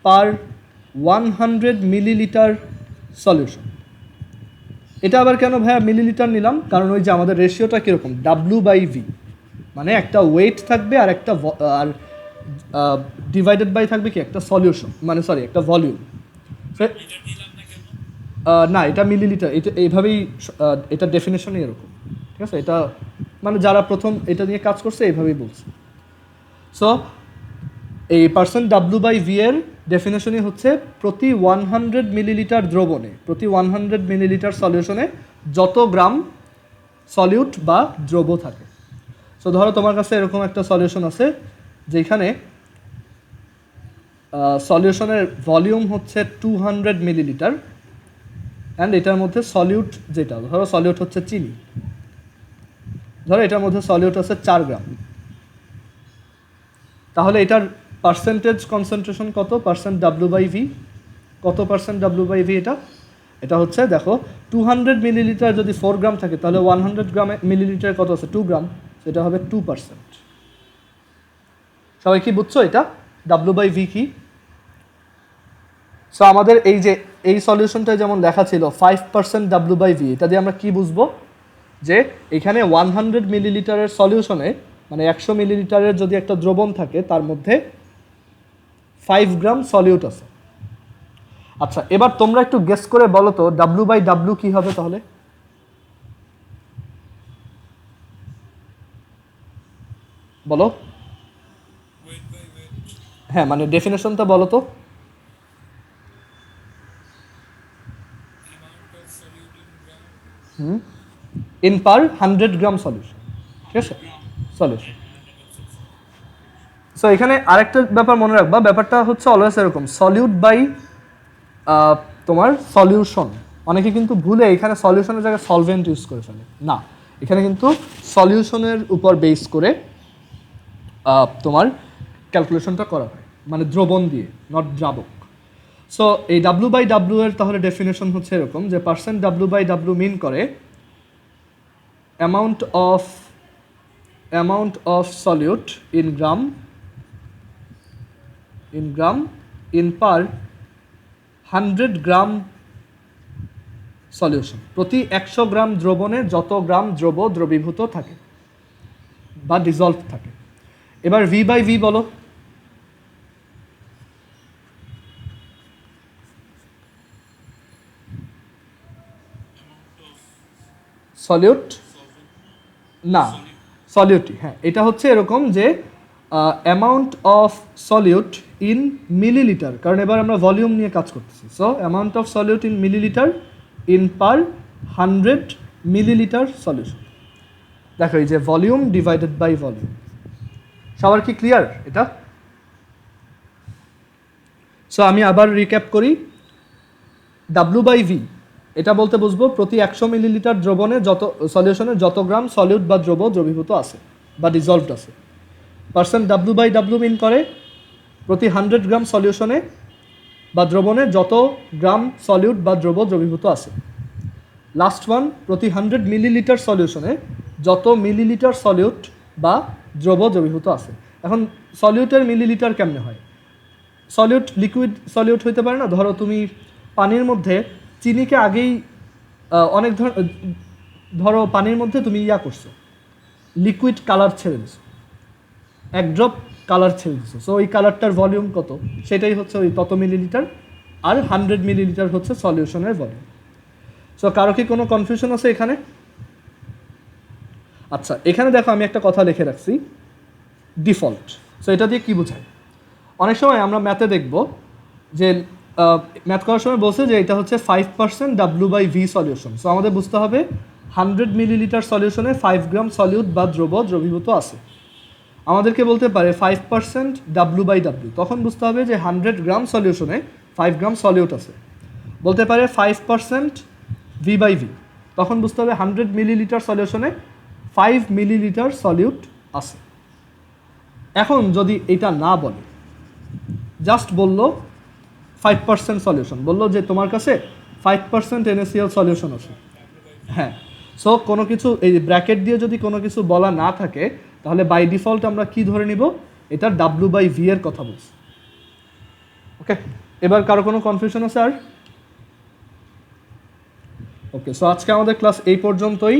per 100 millilitre solution. এটা আবার কেন ভাইয়া মিলিলিটার নিলাম? কারণ ওই যে আমাদের রেশিওটা কীরকম, W/V, মানে একটা ওয়েট থাকবে আর একটা ডিভাইডেড বাই থাকবে কি একটা সলিউশন, মানে সরি একটা ভলিউম। না, এটা মিলিলিটার, এটা এইভাবেই, এটা ডেফিনেশনই এরকম, ঠিক আছে? এটা মানে যারা প্রথম এটা নিয়ে কাজ করছে এইভাবেই বলছে। সো এই পার্সেন্ট W/V এর ডেফিনেশনই হচ্ছে প্রতি 100 মিলিলিটার দ্রবণে, প্রতি 100 মিলিলিটার সলিউশনে যত গ্রাম সলিউট বা দ্রব থাকে। সো ধরো তোমার কাছে এরকম একটা সলিউশন আছে যেখানে সলিউশনের ভলিউম হচ্ছে 200 মিলিলিটার, অ্যান্ড এটার মধ্যে সলিউট যেটা, ধরো সলিউট হচ্ছে চিনি, ধরো এটার মধ্যে সলিউট আছে 4 গ্রাম। তাহলে এটার পার্সেন্টেজ কনসেন্ট্রেশন কত? Percent W/V। কত পার্সেন্ট W/V? এটা হচ্ছে দেখো 200 মিলিলিটার যদি 4 গ্রাম থাকে তাহলে 100 গ্রামে মিলিলিটার কত আছে? 2 গ্রাম। সেটা হবে 2%। সবাই কি বুঝছো এটা W/V কি? সো আমাদের এই যে এই সলিউশনটায় যেমন লেখা ছিল 5% W/V, এটা দিয়ে আমরা কি বুঝবো? যে এখানে 100 মিলিলিটারের সলিউশনে মানে 100 মিলিলিটারের যদি একটা দ্রবণ থাকে তার মধ্যে 5 গ্রাম সলিউট আছে। আচ্ছা, এবার তোমরা একটু গেস করে বলো তো W/W কি হবে তাহলে? বলো। হ্যাঁ, মানে ডেফিনেশনটা বলো তো। ইন পার 100 গ্রাম সলিউশন, ঠিক আছে, সলিউশন। সো এখানে আরেকটা ব্যাপার মনে রাখবা, ব্যাপারটা হচ্ছে অলওয়েজ এরকম, সলিউট বাই তোমার সলিউশন। অনেকে কিন্তু ভুলে এখানে সলিউশনের জায়গায় সলভেন্ট ইউজ করে ফেলে, না, এখানে কিন্তু সলিউশনের উপর বেস করে তোমার ক্যালকুলেশনটা করা হয়, মানে দ্রবণ দিয়ে, নট দ্রাবক। সো এই W/W এর তাহলে ডেফিনেশন হচ্ছে এরকম যে পার্সেন্ট W/W মিন করে amount of solute in gram in per 100 gram solution. প্রতি 100 গ্রাম দ্রবণে যত গ্রাম দ্রবীভূত থাকে বা ডিজলভ থাকে। এবার V/V বলো। সলিউট না, সলিউটই, হ্যাঁ, এটা হচ্ছে এরকম যে amount of solute in millilitre, কারণ এবার আমরা ভলিউম নিয়ে কাজ করতেছি। So amount of solute in millilitre in per 100 millilitre solution. দেখো এই যে ভলিউম ডিভাইডেড বাই ভলিউম। সবার কি ক্লিয়ার এটা? সো আমি আবার রিক্যাপ করি, W/V এটা বলতে বুঝবো প্রতি 100 মিলিলিটার দ্রবণে সলিউশনে যত গ্রাম সলিউট বা দ্রবীভূত আছে বা ডিজলভড আছে। পার্সেন্ট W/W মিন করে প্রতি 100 গ্রাম সলিউশনে বা দ্রবণে যত গ্রাম সলিউট বা দ্রবীভূত আছে। লাস্ট ওয়ান, প্রতি 100 মিলিলিটার সলিউশনে যত মিলিলিটার সলিউট বা দ্রবীভূত আছে। এখন সলিউটের মিলিলিটার কেমনে হয়? সলিউট লিকুইড সলিউট হইতে পারে না। ধরো পানির মধ্যে চিনিকে আগেই অনেক ধরো পানির মধ্যে তুমি করছো, লিকুইড কালার ছেড়ে দিছো, এক ড্রপ কালার ছেড়ে দিছো। সো ওই কালারটার ভলিউম কত, সেটাই হচ্ছে ওই তত মিলিলিটার, আর 100 মিলিলিটার হচ্ছে সলিউশনের ভলিউম। সো কারো কি কোনো কনফিউশন আছে এখানে? আচ্ছা, এখানে দেখো আমি একটা কথা লিখে রাখছি, ডিফল্ট। সো এটা দিয়ে কি বোঝায়? অনেক সময় আমরা ম্যাথে দেখব যে ম্যাথ করার সময় বলছে যে এটা হচ্ছে 5% W/V সলিউশন। সো আমাদের বুঝতে হবে 100 মিলিলিটার সলিউশনে 5 গ্রাম সলিউট বা দ্রবীভূত আছে। আমাদেরকে বলতে পারে 5% W/W, তখন বুঝতে হবে যে 100 গ্রাম সলিউশনে 5 গ্রাম সলিউট আছে। বলতে পারে 5% V/V, তখন বুঝতে হবে 100 মিলিলিটার সলিউশনে 5 মিলিলিটার সলিউট আছে। এখন যদি এটা না বলে, জাস্ট বলল 5% সলিউশন, বললো যে তোমার কাছে 5% NaCl সলিউশন আছে, হ্যাঁ। সো কোনো কিছু এই ব্র্যাকেট দিয়ে যদি কোনো কিছু বলা না থাকে, তাহলে বাই ডিফল্ট আমরা কি ধরে নিব, এটা W/V এর কথা বলছি। ওকে, এবার কারো কোনো কনফিউশন আছে আর? ওকে, সো আজকে আমাদের ক্লাস এই পর্যন্তই।